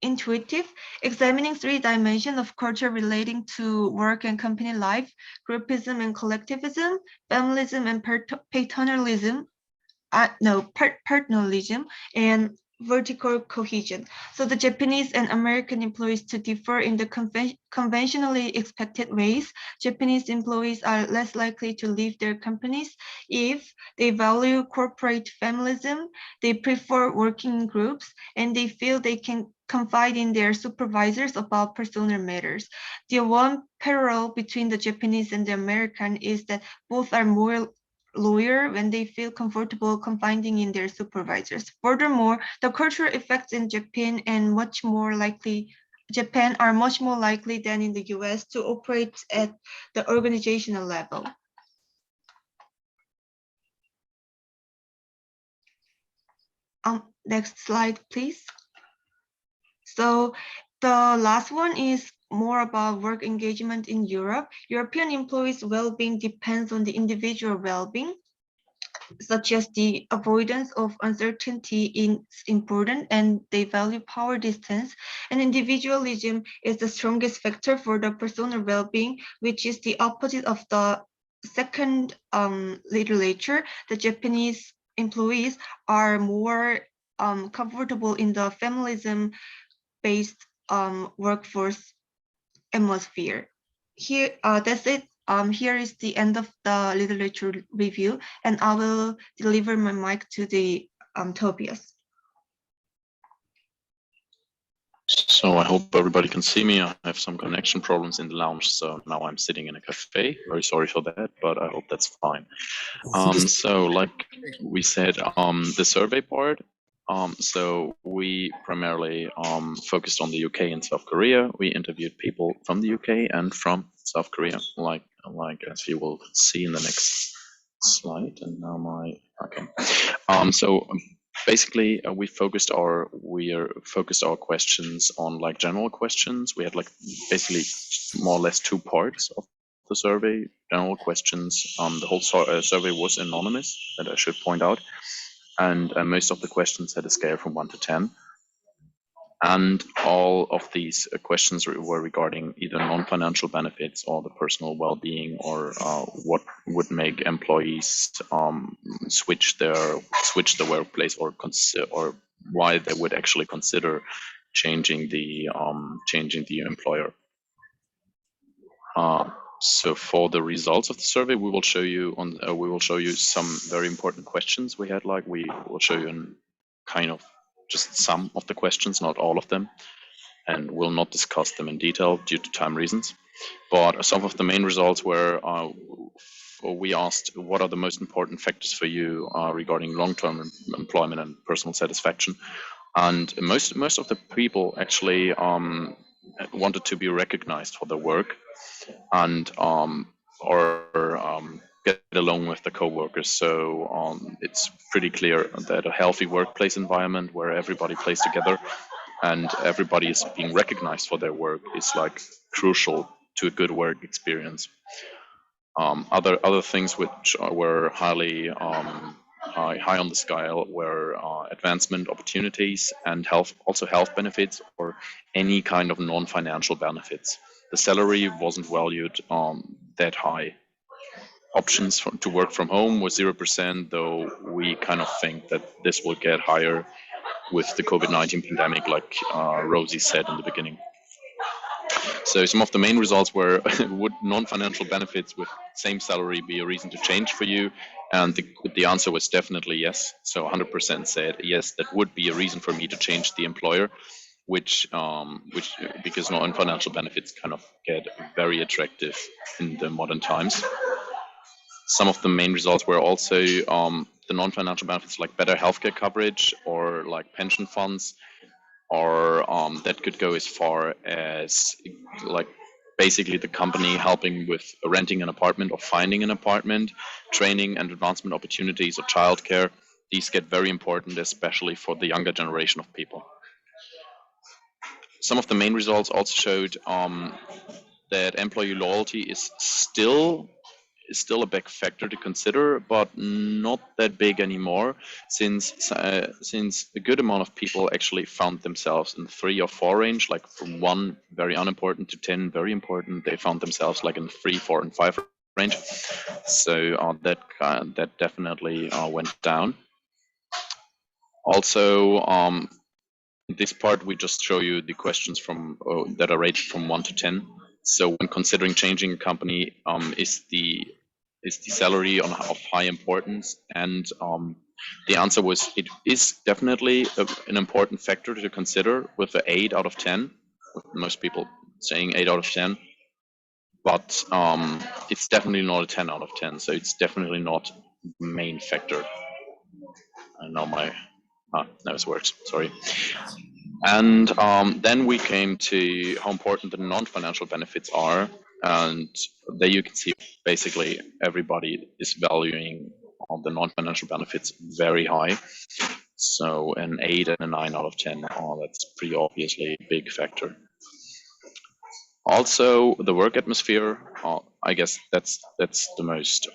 [SPEAKER 11] intuitive, examining 3 dimensions of culture relating to work and company life: groupism and collectivism, familism and paternalism, paternalism, and vertical cohesion. So the Japanese and American employees to differ in the conventionally expected ways. Japanese employees are less likely to leave their companies if they value corporate familism, they prefer working in groups, and they feel they can confide in their supervisors about personal matters. The one parallel between the Japanese and the American is that both are more loyal when they feel comfortable confiding in their supervisors. Furthermore, the cultural effects in Japan are much more likely than in the US to operate at the organizational level. Next slide, please. So the last one is more about work engagement in Europe. European employees' well-being depends on the individual well-being, such as the avoidance of uncertainty is important, and they value power distance. And individualism is the strongest factor for the personal well-being, which is the opposite of the second literature. The Japanese employees are more comfortable in the familism-based workforce atmosphere. Here, that's it. Here is the end of the literature review, and I will deliver my mic to the Tobias.
[SPEAKER 8] So I hope everybody can see me. I have some connection problems in the lounge, so now I'm sitting in a cafe. Very sorry for that, but I hope that's fine. So like we said, the survey part, so we primarily focused on the UK and South Korea. We interviewed people from the UK and from South Korea, like as you will see in the next slide. And now okay. So basically, we focused our questions on like general questions. We had like basically more or less 2 parts of the survey. General questions. The whole survey was anonymous, that I should point out, and most of the questions had a scale from 1 to 10. And all of these questions were regarding either non-financial benefits or the personal well-being, or what would make employees switch the workplace, or why they would actually consider changing the employer. So for the results of the survey, we will show you some very important questions we had. Like we will show you in kind of just some of the questions, not all of them, and we'll not discuss them in detail due to time reasons. But some of the main results were, we asked what are the most important factors for you regarding long-term employment and personal satisfaction. And most of the people actually wanted to be recognized for their work, and get along with the co-workers. So it's pretty clear that a healthy workplace environment where everybody plays together and everybody is being recognized for their work is like crucial to a good work experience. Other things which were highly high on the scale were advancement opportunities and health benefits or any kind of non-financial benefits. The salary wasn't valued that high. Options to work from home was 0%, though we kind of think that this will get higher with the COVID-19 pandemic, like Rosie said in the beginning. So some of the main results were, would non-financial benefits with same salary be a reason to change for you? And the answer was definitely yes. So 100% said yes, that would be a reason for me to change the employer, which because non-financial benefits kind of get very attractive in the modern times. Some of the main results were also the non-financial benefits like better healthcare coverage or like pension funds, or that could go as far as like basically the company helping with renting an apartment or finding an apartment, training and advancement opportunities or childcare. These get very important, especially for the younger generation of people. Some of the main results also showed that employee loyalty is still a big factor to consider, but not that big anymore, since a good amount of people actually found themselves in the 3 or 4 range, like from 1 very unimportant to 10 very important. They found themselves like in 3, 4, and 5 range. So that definitely went down. Also, in this part we just show you the questions from that are rated from 1 to 10. So when considering changing a company, is the salary of high importance? And the answer was it is definitely an important factor to consider, with an 8 out of 10, with most people saying 8 out of 10. But it's definitely not a 10 out of 10, so it's definitely not the main factor. And now now it works, sorry. And then we came to how important the non-financial benefits are. And there you can see basically everybody is valuing the non-financial benefits very high. So an 8 and a 9 out of 10, that's pretty obviously a big factor. Also, the work atmosphere, I guess that's the most,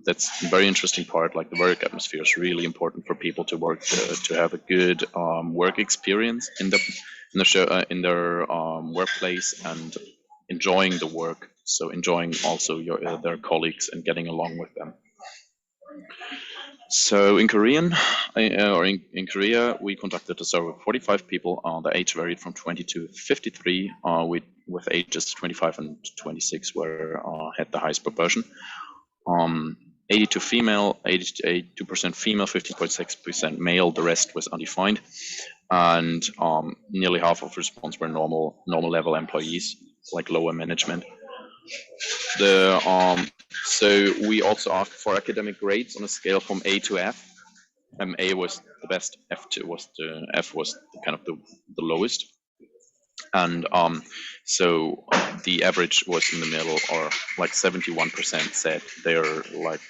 [SPEAKER 8] that's a very interesting part. Like the work atmosphere is really important for people to work, to have a good work experience in their workplace and enjoying the work. So enjoying also their colleagues and getting along with them. So in Korea, we conducted a survey of 45 people. The age varied from 20 to 53, with ages 25 and 26 had the highest proportion. 82% female, 82% female, 15.6% male. The rest was undefined, and nearly half of response were normal level employees, like lower management. So we also asked for academic grades on a scale from A to F. A was the best, F was kind of the lowest, and so the average was in the middle, or like 71% said they're like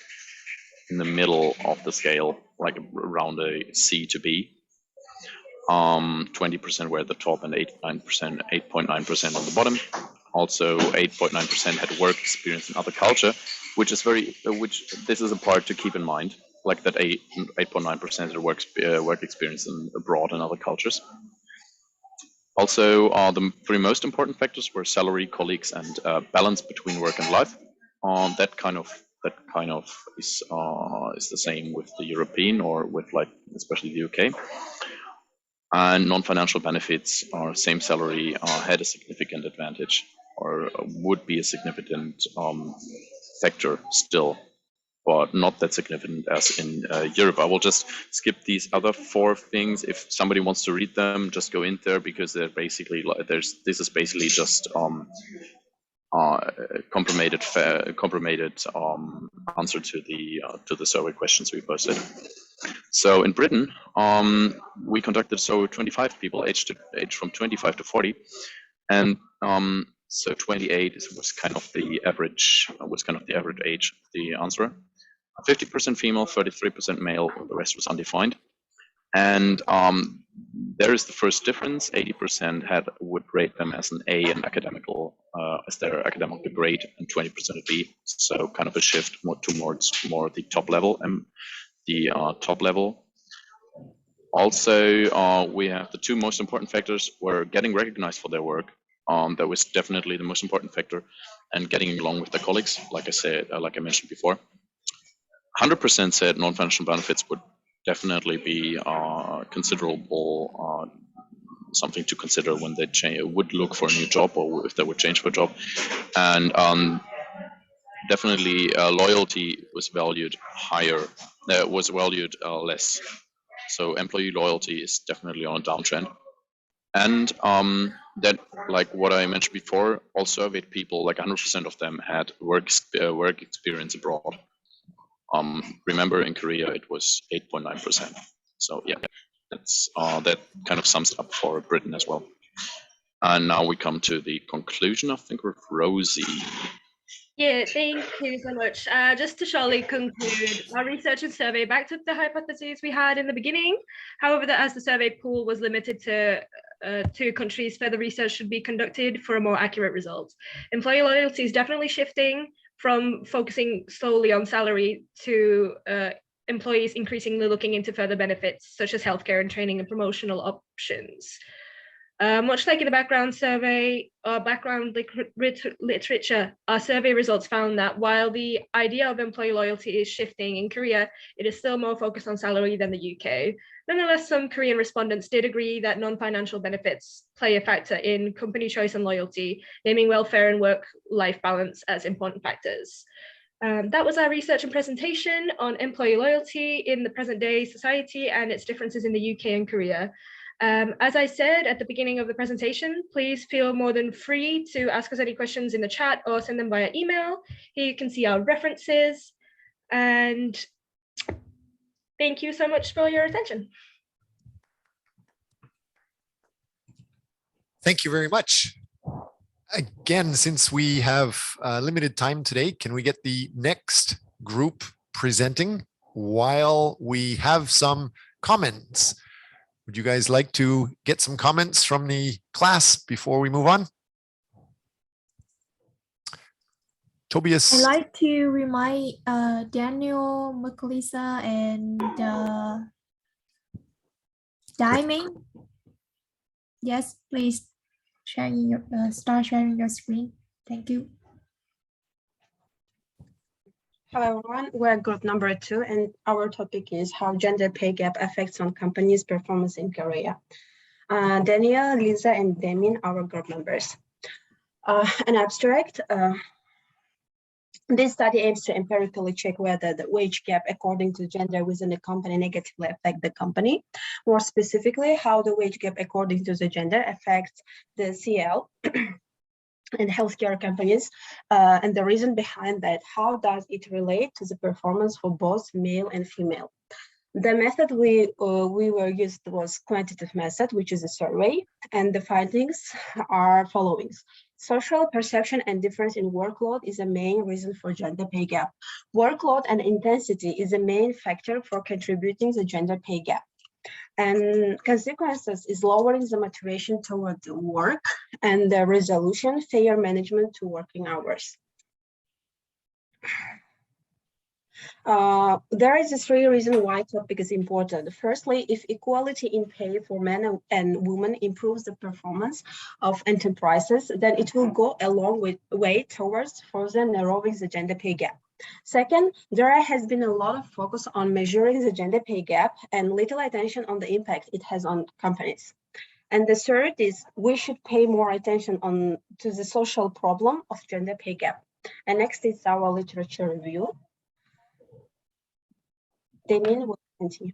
[SPEAKER 8] in the middle of the scale, like around a C to B. 20% were at the top and 8.9% on the bottom. Also, 8.9% had work experience in other culture, which is this is a part to keep in mind, like that 8.9% had work experience abroad in other cultures. Also, the 3 most important factors were salary, colleagues, and balance between work and life. That kind of is the same with the European, or with like especially the UK. And non-financial benefits or same salary had a significant advantage, or would be a significant factor still, but not that significant as in Europe. I will just skip these other 4 things. If somebody wants to read them, just go in there, because they're basically this is basically just compromised answer to the survey questions we posted. So in Britain, we conducted 25 people aged from 25 to 40, and so 28 was kind of the average age of the answerer. 50% female, 33% male, the rest was undefined. And there is the first difference. 80% would rate them as an A in academical, as their academic grade, and 20% a B. So kind of a shift more towards more the top level and the top level. Also, we have the two most important factors were getting recognized for their work. That was definitely the most important factor, and getting along with their colleagues. Like I said, like I mentioned before, 100% said non-financial benefits would definitely be considerable, something to consider when they would look for a new job, or if they would change for a job. And definitely loyalty was valued higher, was valued less. So employee loyalty is definitely on a downtrend. And that, like what I mentioned before, all surveyed people, like 100% of them had work experience abroad. Remember, in Korea it was 8.9%. So yeah, that's that kind of sums it up for Britain as well. And now we come to the conclusion, I think, with Rosie.
[SPEAKER 10] Yeah, thank you so much. Just to shortly conclude, our research and survey backed up the hypotheses we had in the beginning. However, that as the survey pool was limited to 2 countries, further research should be conducted for a more accurate result. Employee loyalty is definitely shifting from focusing solely on salary to employees increasingly looking into further benefits, such as healthcare and training and promotional options. Much like in the background survey or background literature, our survey results found that while the idea of employee loyalty is shifting in Korea, it is still more focused on salary than the UK. Nonetheless, some Korean respondents did agree that non-financial benefits play a factor in company choice and loyalty, naming welfare and work-life balance as important factors. That was our research and presentation on employee loyalty in the present day society and its differences in the UK and Korea. As I said at the beginning of the presentation, please feel more than free to ask us any questions in the chat or send them via email. Here you can see our references, and thank you so much for your attention.
[SPEAKER 1] Thank you very much. Again, since we have limited time today, can we get the next group presenting while we have some comments? Would you guys like to get some comments from the class before we move on? Tobias.
[SPEAKER 5] I'd like to remind Daniel, Melissa, and Diamond. Yes, please sharing your start sharing your screen. Thank you.
[SPEAKER 12] Hello everyone, we're group number 2 and our topic is how gender pay gap affects on companies' performance in Korea. Daniel, Lisa, and Damien, our group members. An abstract. This study aims to empirically check whether the wage gap according to gender within the company negatively affect the company. More specifically, how the wage gap according to the gender affects the CL and healthcare companies, and the reason behind that, how does it relate to the performance for both male and female? The method we were used was quantitative method, which is a survey, and the findings are following. Social perception and difference in workload is a main reason for gender pay gap. Workload and intensity is a main factor for contributing the gender pay gap. And consequences is lowering the motivation toward the work and the resolution, fair management to working hours. There is 3 reasons why topic is important. Firstly, if equality in pay for men and women improves the performance of enterprises, then it will go a long way towards further narrowing the gender pay gap. Second, there has been a lot of focus on measuring the gender pay gap and little attention on the impact it has on companies. And the third is we should pay more attention to the social problem of gender pay gap. And next is our literature review. Damien will continue.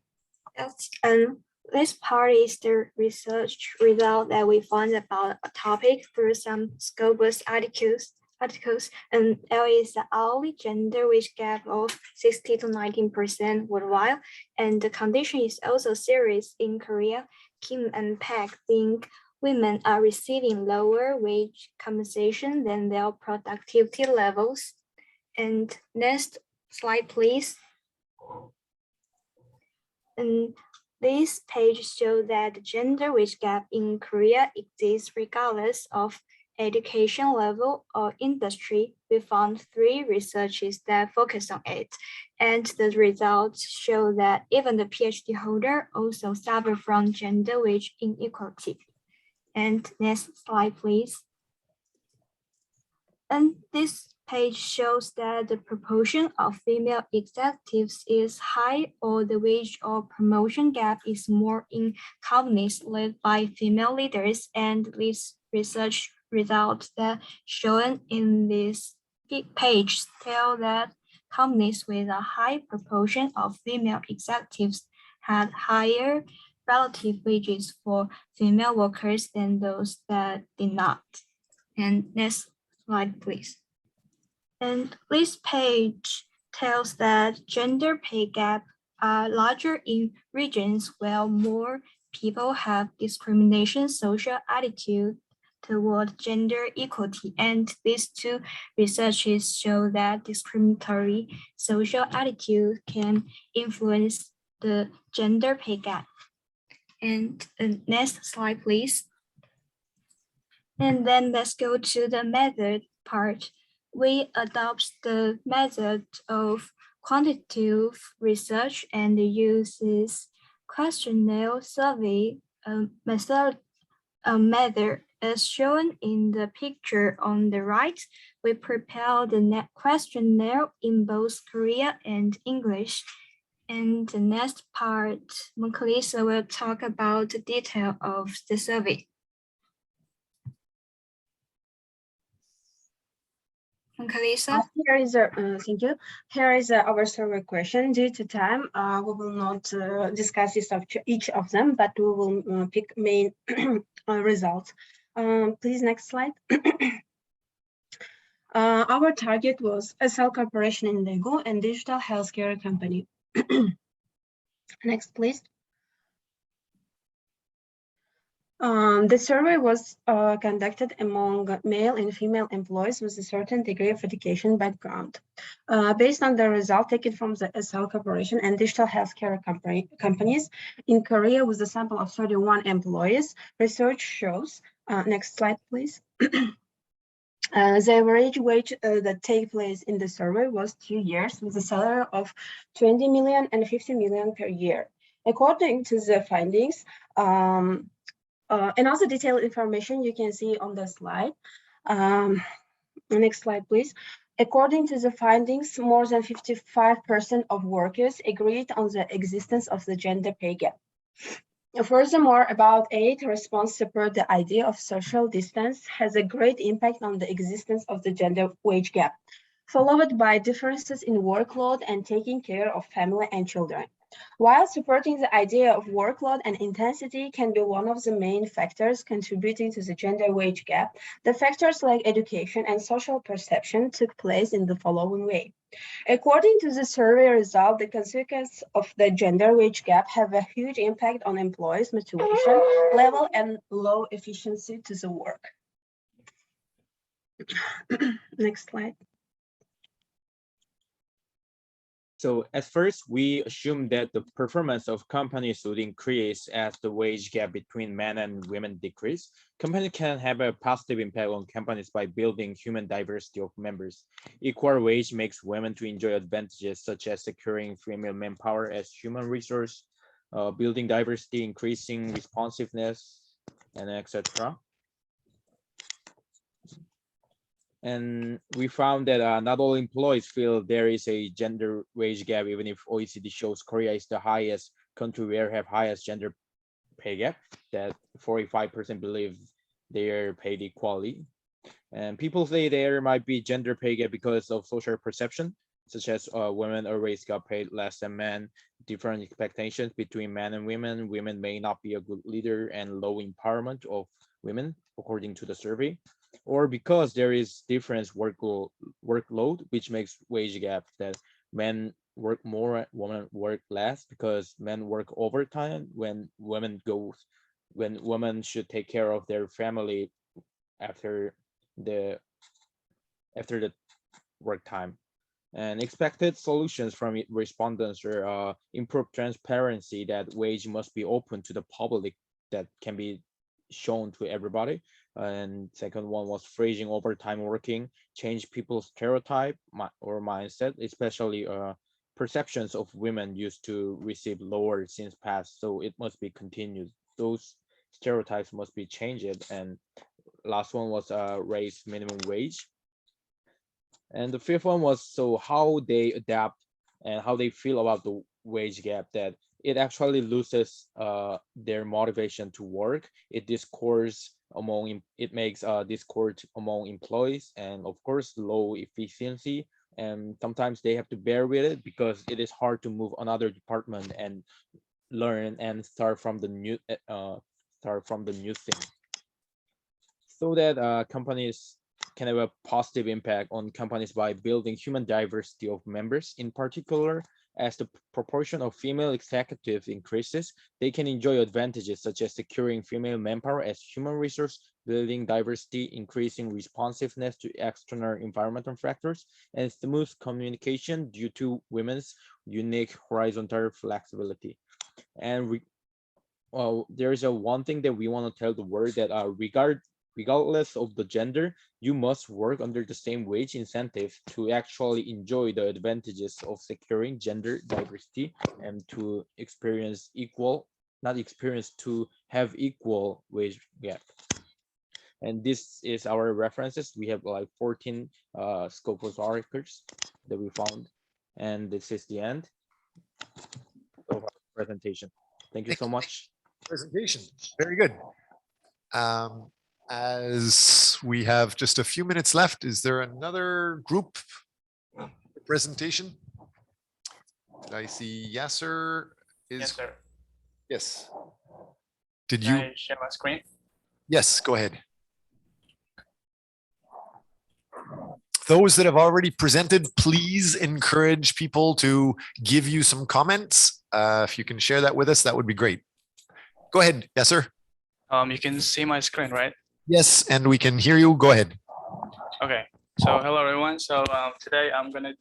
[SPEAKER 13] Yes, and this part is the research result that we found about a topic through some Scopus articles, and there is the hourly gender wage gap of 60 to 19% worldwide, and the condition is also serious in Korea. Kim and Park think women are receiving lower wage compensation than their productivity levels. And next slide, please. And this page shows that the gender wage gap in Korea exists regardless of education level or industry. We found 3 researches that focus on it, and the results show that even the PhD holder also suffer from gender wage inequality. And next slide, please. And this page shows that the proportion of female executives is high, or the wage or promotion gap is more in companies led by female leaders. And this research results that shown in this page tell that companies with a high proportion of female executives had higher relative wages for female workers than those that did not. And next slide, please. And this page tells that gender pay gap are larger in regions where more people have discrimination social attitude toward gender equality. And these 2 researches show that discriminatory social attitude can influence the gender pay gap. And next slide, please. And then let's go to the method part. We adopt the method of quantitative research and uses questionnaire survey method as shown in the picture on the right. We prepare the questionnaire in both Korean and English. And the next part, Melissa will talk about the detail of the survey. Melissa?
[SPEAKER 12] Here is thank you. Here is our survey question. Due to time, we will not discuss each of them, but we will pick main results. Please, next slide. Our target was SL Corporation in Daegu and digital healthcare company. Next, please. The survey was conducted among male and female employees with a certain degree of education background. Based on the result taken from the SL Corporation and digital healthcare companies in Korea with a sample of 31 employees, research shows, next slide, please. The average wage that take place in the survey was 2 years with a salary of 20 million and 50 million per year. According to the findings, and also detailed information you can see on the slide. Next slide, please. According to the findings, more than 55% of workers agreed on the existence of the gender pay gap. Furthermore, about 8 response support the idea of social distance has a great impact on the existence of the gender wage gap, followed by differences in workload and taking care of family and children. While supporting the idea of workload and intensity can be one of the main factors contributing to the gender wage gap, the factors like education and social perception took place in the following way. According to the survey result, the consequences of the gender wage gap have a huge impact on employees' motivation level and low efficiency to the work. Next slide.
[SPEAKER 14] So at first, we assumed that the performance of companies would increase as the wage gap between men and women decrease. Companies can have a positive impact on companies by building human diversity of members. Equal wage makes women to enjoy advantages such as securing female manpower as human resource, building diversity, increasing responsiveness, and etc. And we found that not all employees feel there is a gender wage gap, even if OECD shows Korea is the highest country where have highest gender pay gap, that 45% believe they are paid equally. And people say there might be gender pay gap because of social perception, such as women always got paid less than men, different expectations between men and women may not be a good leader, and low empowerment of women, according to the survey. Or because there is different workload, which makes wage gap, that men work more, women work less, because men work overtime when women should take care of their family after the work time. And expected solutions from respondents are improved transparency, that wage must be open to the public, that can be shown to everybody. And second one was phrasing overtime working, change people's stereotype or mindset, especially perceptions of women used to receive lower since past. So it must be continued. Those stereotypes must be changed. And last one was raise minimum wage. And the fifth one was so how they adapt and how they feel about the wage gap, that it actually loses their motivation to work. It makes discord among employees, and of course low efficiency. And sometimes they have to bear with it because it is hard to move another department and learn and start from the new thing. So that companies can have a positive impact on companies by building human diversity of members. In particular, as the proportion of female executives increases, they can enjoy advantages such as securing female manpower as human resource, building diversity, increasing responsiveness to external environmental factors, and smooth communication due to women's unique horizontal flexibility. And there's one thing that we want to tell the world, that regardless of the gender, you must work under the same wage incentive to actually enjoy the advantages of securing gender diversity and to to have equal wage gap. And this is our references. We have like 14 Scopus articles that we found. And this is the end of our presentation. Thank you so much.
[SPEAKER 1] Presentation. Very good. As we have just a few minutes left, is there another group presentation? Did I see Yasser?
[SPEAKER 15] Yes, sir.
[SPEAKER 1] Yes. Did
[SPEAKER 15] Can
[SPEAKER 1] you?
[SPEAKER 15] I share my screen?
[SPEAKER 1] Yes, go ahead. Those that have already presented, please encourage people to give you some comments. If you can share that with us, that would be great. Go ahead, Yasser.
[SPEAKER 15] You can see my screen, right?
[SPEAKER 1] Yes, and we can hear you. Go ahead.
[SPEAKER 15] Okay. So hello everyone. So today I'm gonna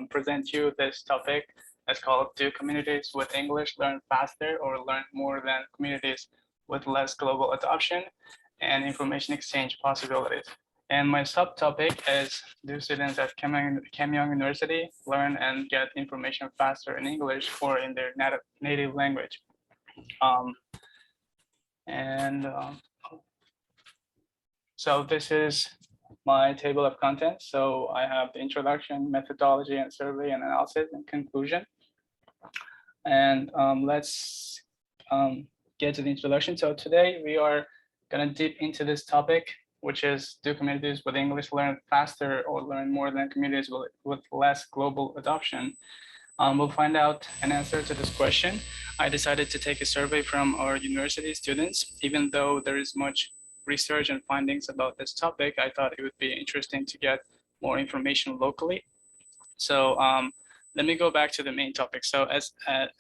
[SPEAKER 15] present you this topic. It's called "Do communities with English learn faster or learn more than communities with less global adoption and information exchange possibilities?" And my subtopic is, "Do students at Keimyung University learn and get information faster in English or in their native language?" So this is my table of contents. So I have the introduction, methodology, and survey and analysis and conclusion. And let's get to the introduction. So today we are going to dip into this topic, which is, do communities with English learn faster or learn more than communities with less global adoption? We'll find out an answer to this question. I decided to take a survey from our university students. Even though there is much research and findings about this topic, I thought it would be interesting to get more information locally. So let me go back to the main topic. So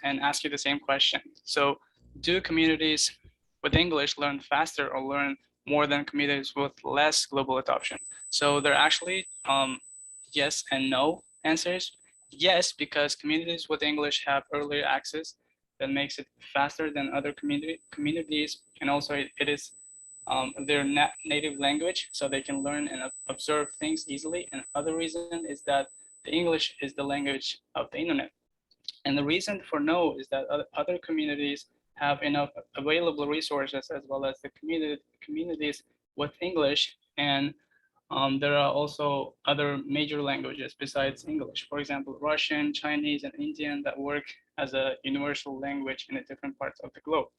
[SPEAKER 15] and ask you the same question. So do communities with English learn faster or learn more than communities with less global adoption? So they're actually yes and no answers. Yes, because communities with English have earlier access that makes it faster than other communities, and also it is their native language, so they can learn and observe things easily. And other reason is that the English is the language of the internet. And the reason for no is that other communities have enough available resources, as well as the communities with English. And there are also other major languages besides English. For example, Russian, Chinese, and Indian that work as a universal language in different parts of the globe.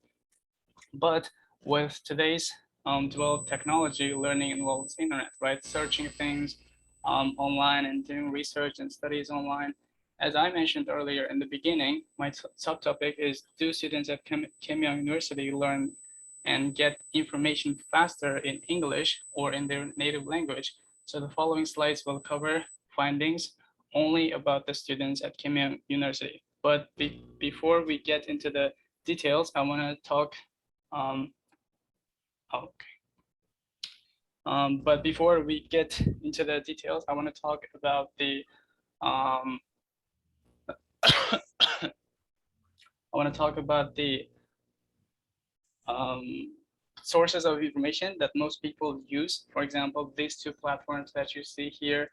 [SPEAKER 15] But with today's developed technology, learning involves internet, right? Searching things online and doing research and studies online. As I mentioned earlier in the beginning, my subtopic is, do students at Keimyung University learn and get information faster in English or in their native language? So the following slides will cover findings only about the students at Keimyung University. But before we get into the details, I want to talk but before we get into the details, I want to talk about the I want to talk about the sources of information that most people use. For example, these two platforms that you see here,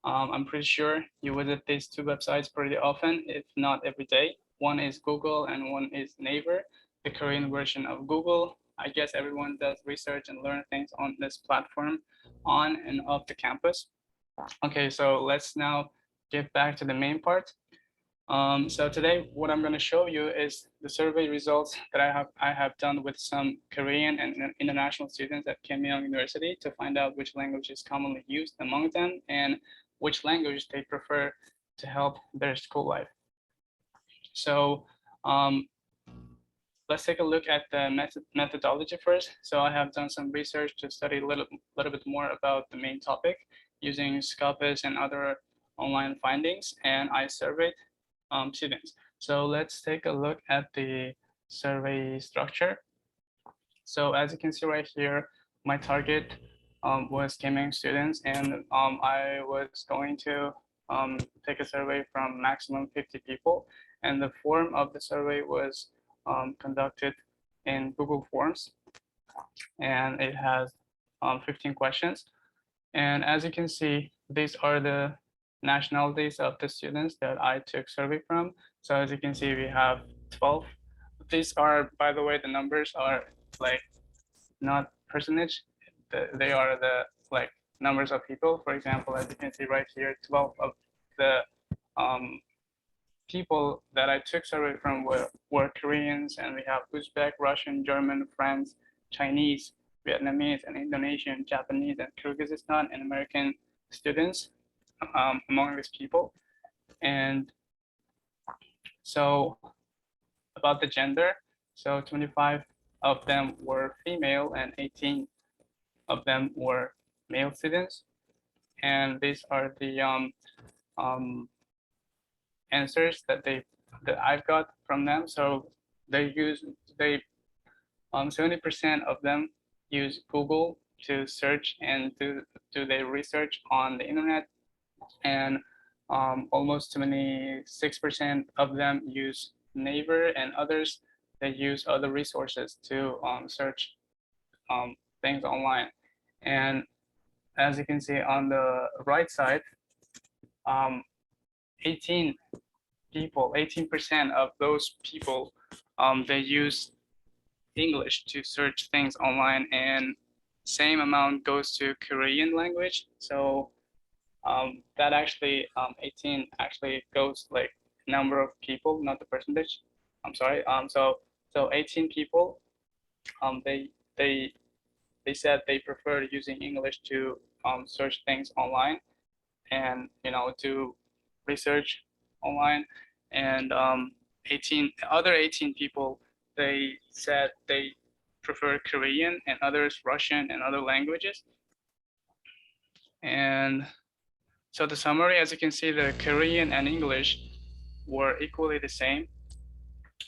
[SPEAKER 15] I'm pretty sure you visit these two websites pretty often, if not every day. One is Google and one is Naver, the Korean version of Google. I guess everyone does research and learn things on this platform on and off the campus. Okay, so let's now get back to the main part. So today, what I'm going to show you is the survey results that I have done with some Korean and international students at Kim Il University to find out which language is commonly used among them and which language they prefer to help their school life. So let's take a look at the methodology first. So I have done some research to study a little bit more about the main topic using Scopus and other online findings, and I surveyed students. So let's take a look at the survey structure. So as you can see right here, my target was gaming students, and I was going to take a survey from maximum 50 people. And the form of the survey was conducted in Google Forms, and it has 15 questions. And as you can see, these are the nationalities of the students that I took survey from. So as you can see, we have 12. These are, by the way, the numbers are like not percentage. They are the like numbers of people. For example, as you can see right here, 12 of the people that I took survey from were Koreans, and we have Uzbek, Russian, German, French, Chinese, Vietnamese, and Indonesian, Japanese, and Kyrgyzstan, and American students among these people. And so about the gender, so 25 of them were female and 18 of them were male students. And these are the answers that I've got from them. So they 70% of them use Google to search and do their research on the internet, and almost 26% of them use Naver, and others they use other resources to search things online. And as you can see on the right side, 18% of those people, they use English to search things online, and same amount goes to Korean language. So that actually 18 actually goes like number of people, not the percentage. I'm sorry. So 18 people, they said they prefer using English to search things online, and do research online. And 18 people, they said they prefer Korean, and others Russian and other languages. And so the summary, as you can see, the Korean and English were equally the same.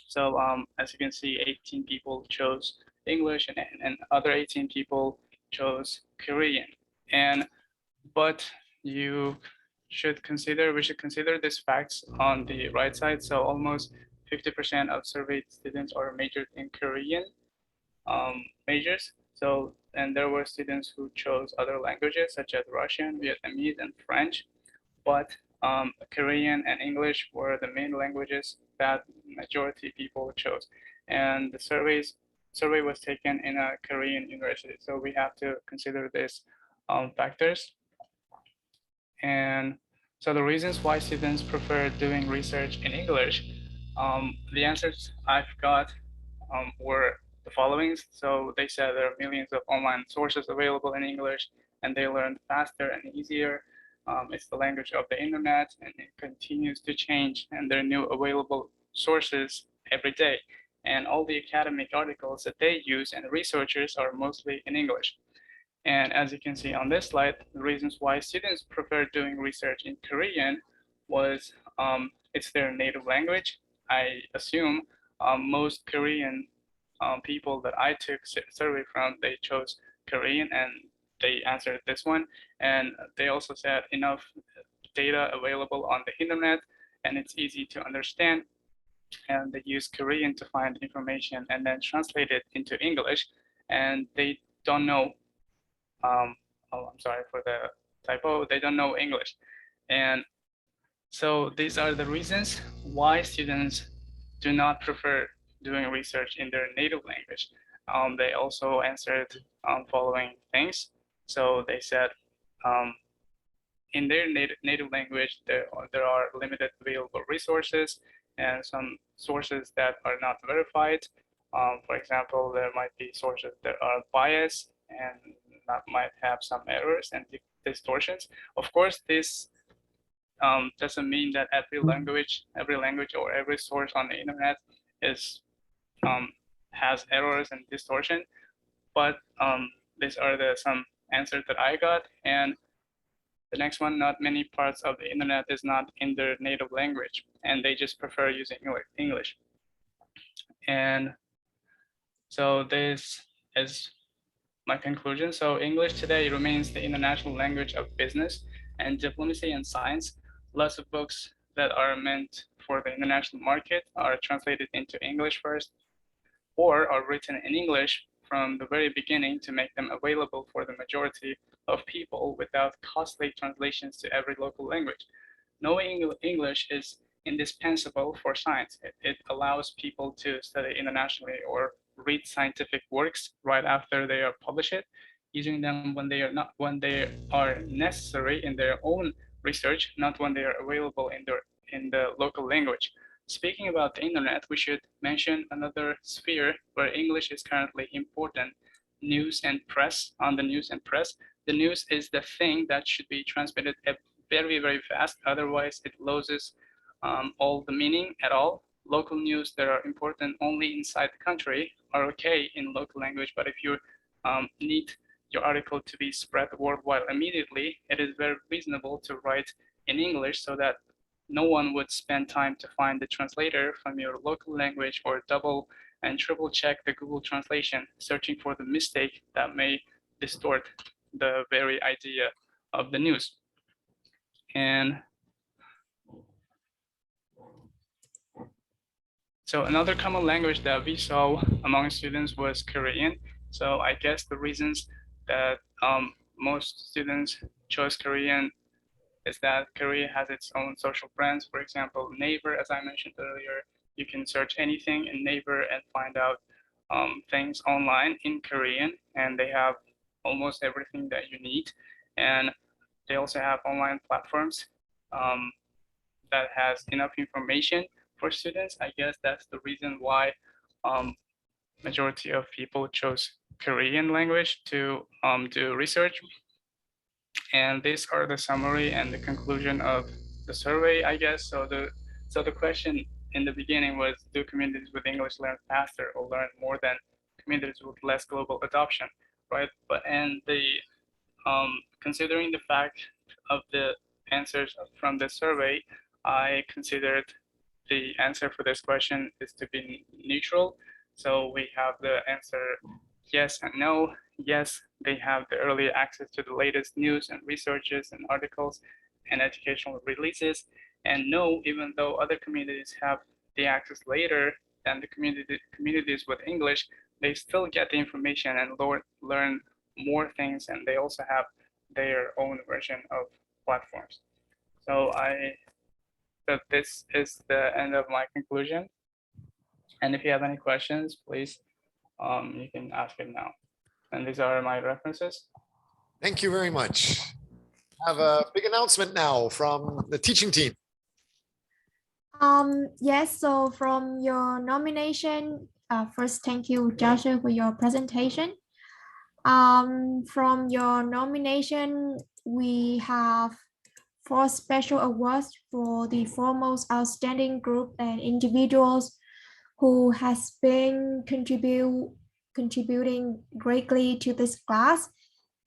[SPEAKER 15] So as you can see, 18 people chose English, and other 18 people chose Korean. But we should consider these facts on the right side. So almost 50% of surveyed students are majored in Korean majors. So, and there were students who chose other languages such as Russian, Vietnamese, and French, but Korean and English were the main languages that majority people chose. And the survey was taken in a Korean university. So we have to consider these factors. And so the reasons why students prefer doing research in English, the answers I've got were the following. So they said there are millions of online sources available in English, and they learn faster and easier. It's the language of the internet, and it continues to change, and there are new available sources every day. And all the academic articles that they use and researchers are mostly in English. And as you can see on this slide, the reasons why students prefer doing research in Korean was it's their native language. I assume most Korean people that I took survey from, they chose Korean, and they answered this one. And they also said enough data available on the internet, and it's easy to understand. And they use Korean to find information and then translate it into English. And they don't know, oh, I'm sorry for the typo, they don't know English. And so these are the reasons why students do not prefer doing research in their native language. They also answered following things. So they said, in their native language, there are limited available resources and some sources that are not verified. For example, there might be sources that are biased and that might have some errors and distortions. Of course, this doesn't mean that every language or every source on the internet is has errors and distortion, but these are some answers that I got. And the next one, not many parts of the internet is not in their native language, and they just prefer using English. And so this is my conclusion. So English today remains the international language of business and diplomacy and science. Lots of books that are meant for the international market are translated into English first, or are written in English from the very beginning to make them available for the majority of people without costly translations to every local language. Knowing English is indispensable for science. It allows people to study internationally or read scientific works right after they are published, using them when they are necessary in their own research, not when they are available in the local language. Speaking about the internet, we should mention another sphere where English is currently important: news and press. On the news and press, the news is the thing that should be transmitted very, very fast. Otherwise, it loses all the meaning at all. Local news that are important only inside the country are okay in local language, but if you need your article to be spread worldwide immediately, it is very reasonable to write in English so that no one would spend time to find the translator from your local language or double and triple check the Google translation, searching for the mistake that may distort the very idea of the news. And so another common language that we saw among students was Korean. So I guess the reasons that most students chose Korean is that Korea has its own social brands. For example, Naver, as I mentioned earlier, you can search anything in Naver and find out things online in Korean, and they have almost everything that you need. And they also have online platforms that has enough information for students. I guess that's the reason why majority of people chose Korean language to do research. And these are the summary and the conclusion of the survey, I guess. So the question in the beginning was, do communities with English learn faster or learn more than communities with less global adoption, right? But and the considering the fact of the answers from the survey, I considered the answer for this question is to be neutral. So we have the answer yes and no. Yes, they have the early access to the latest news and researches and articles and educational releases. And no, even though other communities have the access later than the communities with English, they still get the information and learn more things, and they also have their own version of platforms. So this is the end of my conclusion. And if you have any questions, please, you can ask it now. And these are my references.
[SPEAKER 1] Thank you very much. I have a big announcement now from the teaching team.
[SPEAKER 5] Yes, so from your nomination, first, thank you, Joshua, for your presentation. From your nomination, we have 4 special awards for the foremost outstanding group and individuals who has been contributing greatly to this class.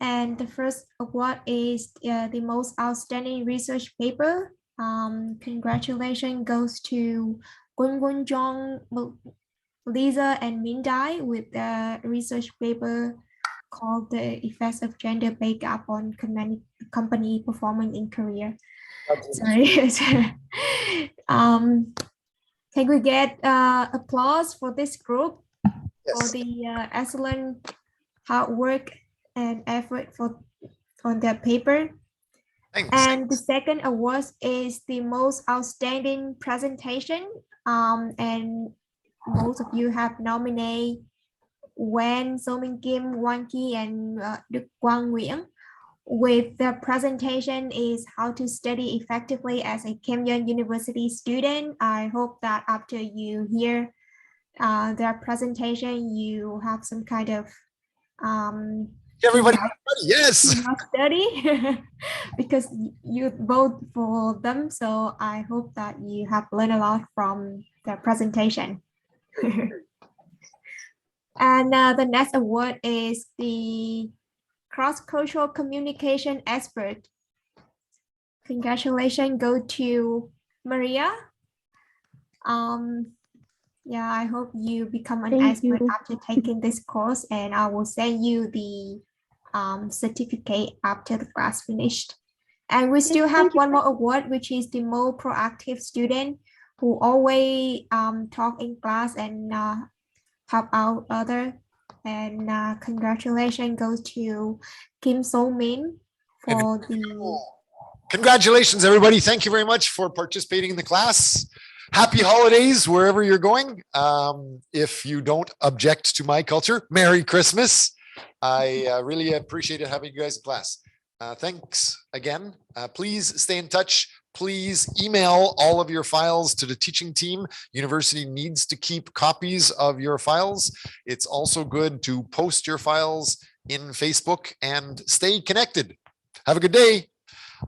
[SPEAKER 5] And the first award is the most outstanding research paper. Congratulations goes to Gun Jong, Lisa, and Min Dai with the research paper called The Effects of Gender Pay Gap on Company Performance in Korea. Sorry. Can we get applause for this group for the excellent hard work and effort for their paper?
[SPEAKER 1] Thanks.
[SPEAKER 5] And the second award is the most outstanding presentation. And most of you have nominated Wen, So Min Kim, Wan Ki, and Đức Quang Nguyễn. With the presentation is how to study effectively as a Kim Yon University student. I hope that after you hear their presentation, you have some kind of
[SPEAKER 1] everybody, yes,
[SPEAKER 5] study because you vote for them. So I hope that you have learned a lot from their presentation. And the next award is the cross-cultural communication expert. Congratulations go to Maria. Yeah, I hope you become an expert after taking this course, and I will send you the certificate after the class finished. And we still have one more award, which is the most proactive student who always talk in class and help out other. And congratulations goes to Kim So Min for the.
[SPEAKER 1] Congratulations, everybody. Thank you very much for participating in the class. Happy holidays wherever you're going. If you don't object to my culture, Merry Christmas. I really appreciated having you guys in class. Thanks again. Please stay in touch. Please email all of your files to the teaching team. University needs to keep copies of your files. It's also good to post your files in Facebook and stay connected. Have a good day.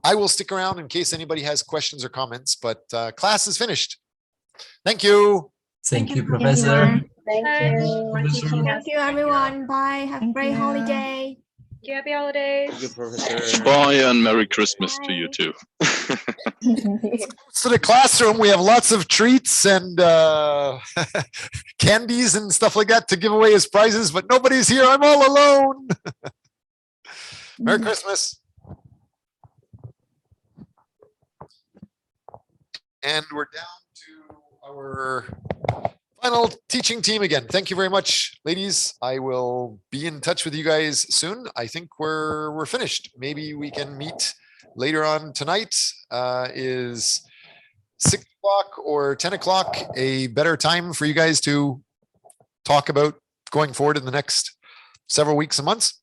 [SPEAKER 1] I will stick around in case anybody has questions or comments, but class is finished. Thank you.
[SPEAKER 6] Thank you, Professor.
[SPEAKER 5] Thank you, everyone. Bye. Have a great holiday.
[SPEAKER 10] Thank you. Happy holidays.
[SPEAKER 14] Thank you, Professor.
[SPEAKER 8] Bye and Merry Christmas to you too.
[SPEAKER 1] To the classroom, we have lots of treats and candies and stuff like that to give away as prizes, but nobody's here. I'm all alone. Merry Christmas. And we're down to our final teaching team again. Thank you very much, ladies. I will be in touch with you guys soon. I think we're finished. Maybe we can meet later on tonight. Is 6 o'clock or 10 o'clock a better time for you guys to talk about going forward in the next several weeks and months?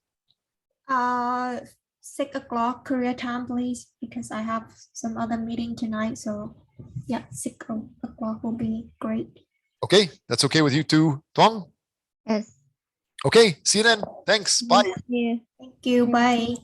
[SPEAKER 5] 6 o'clock Korea time, please, because I have some other meeting tonight. So yeah, 6 o'clock will be great.
[SPEAKER 1] Okay, that's okay with you too, Tuong?
[SPEAKER 5] Yes.
[SPEAKER 1] Okay, see you then. Thanks. Bye.
[SPEAKER 5] Thank you. Bye.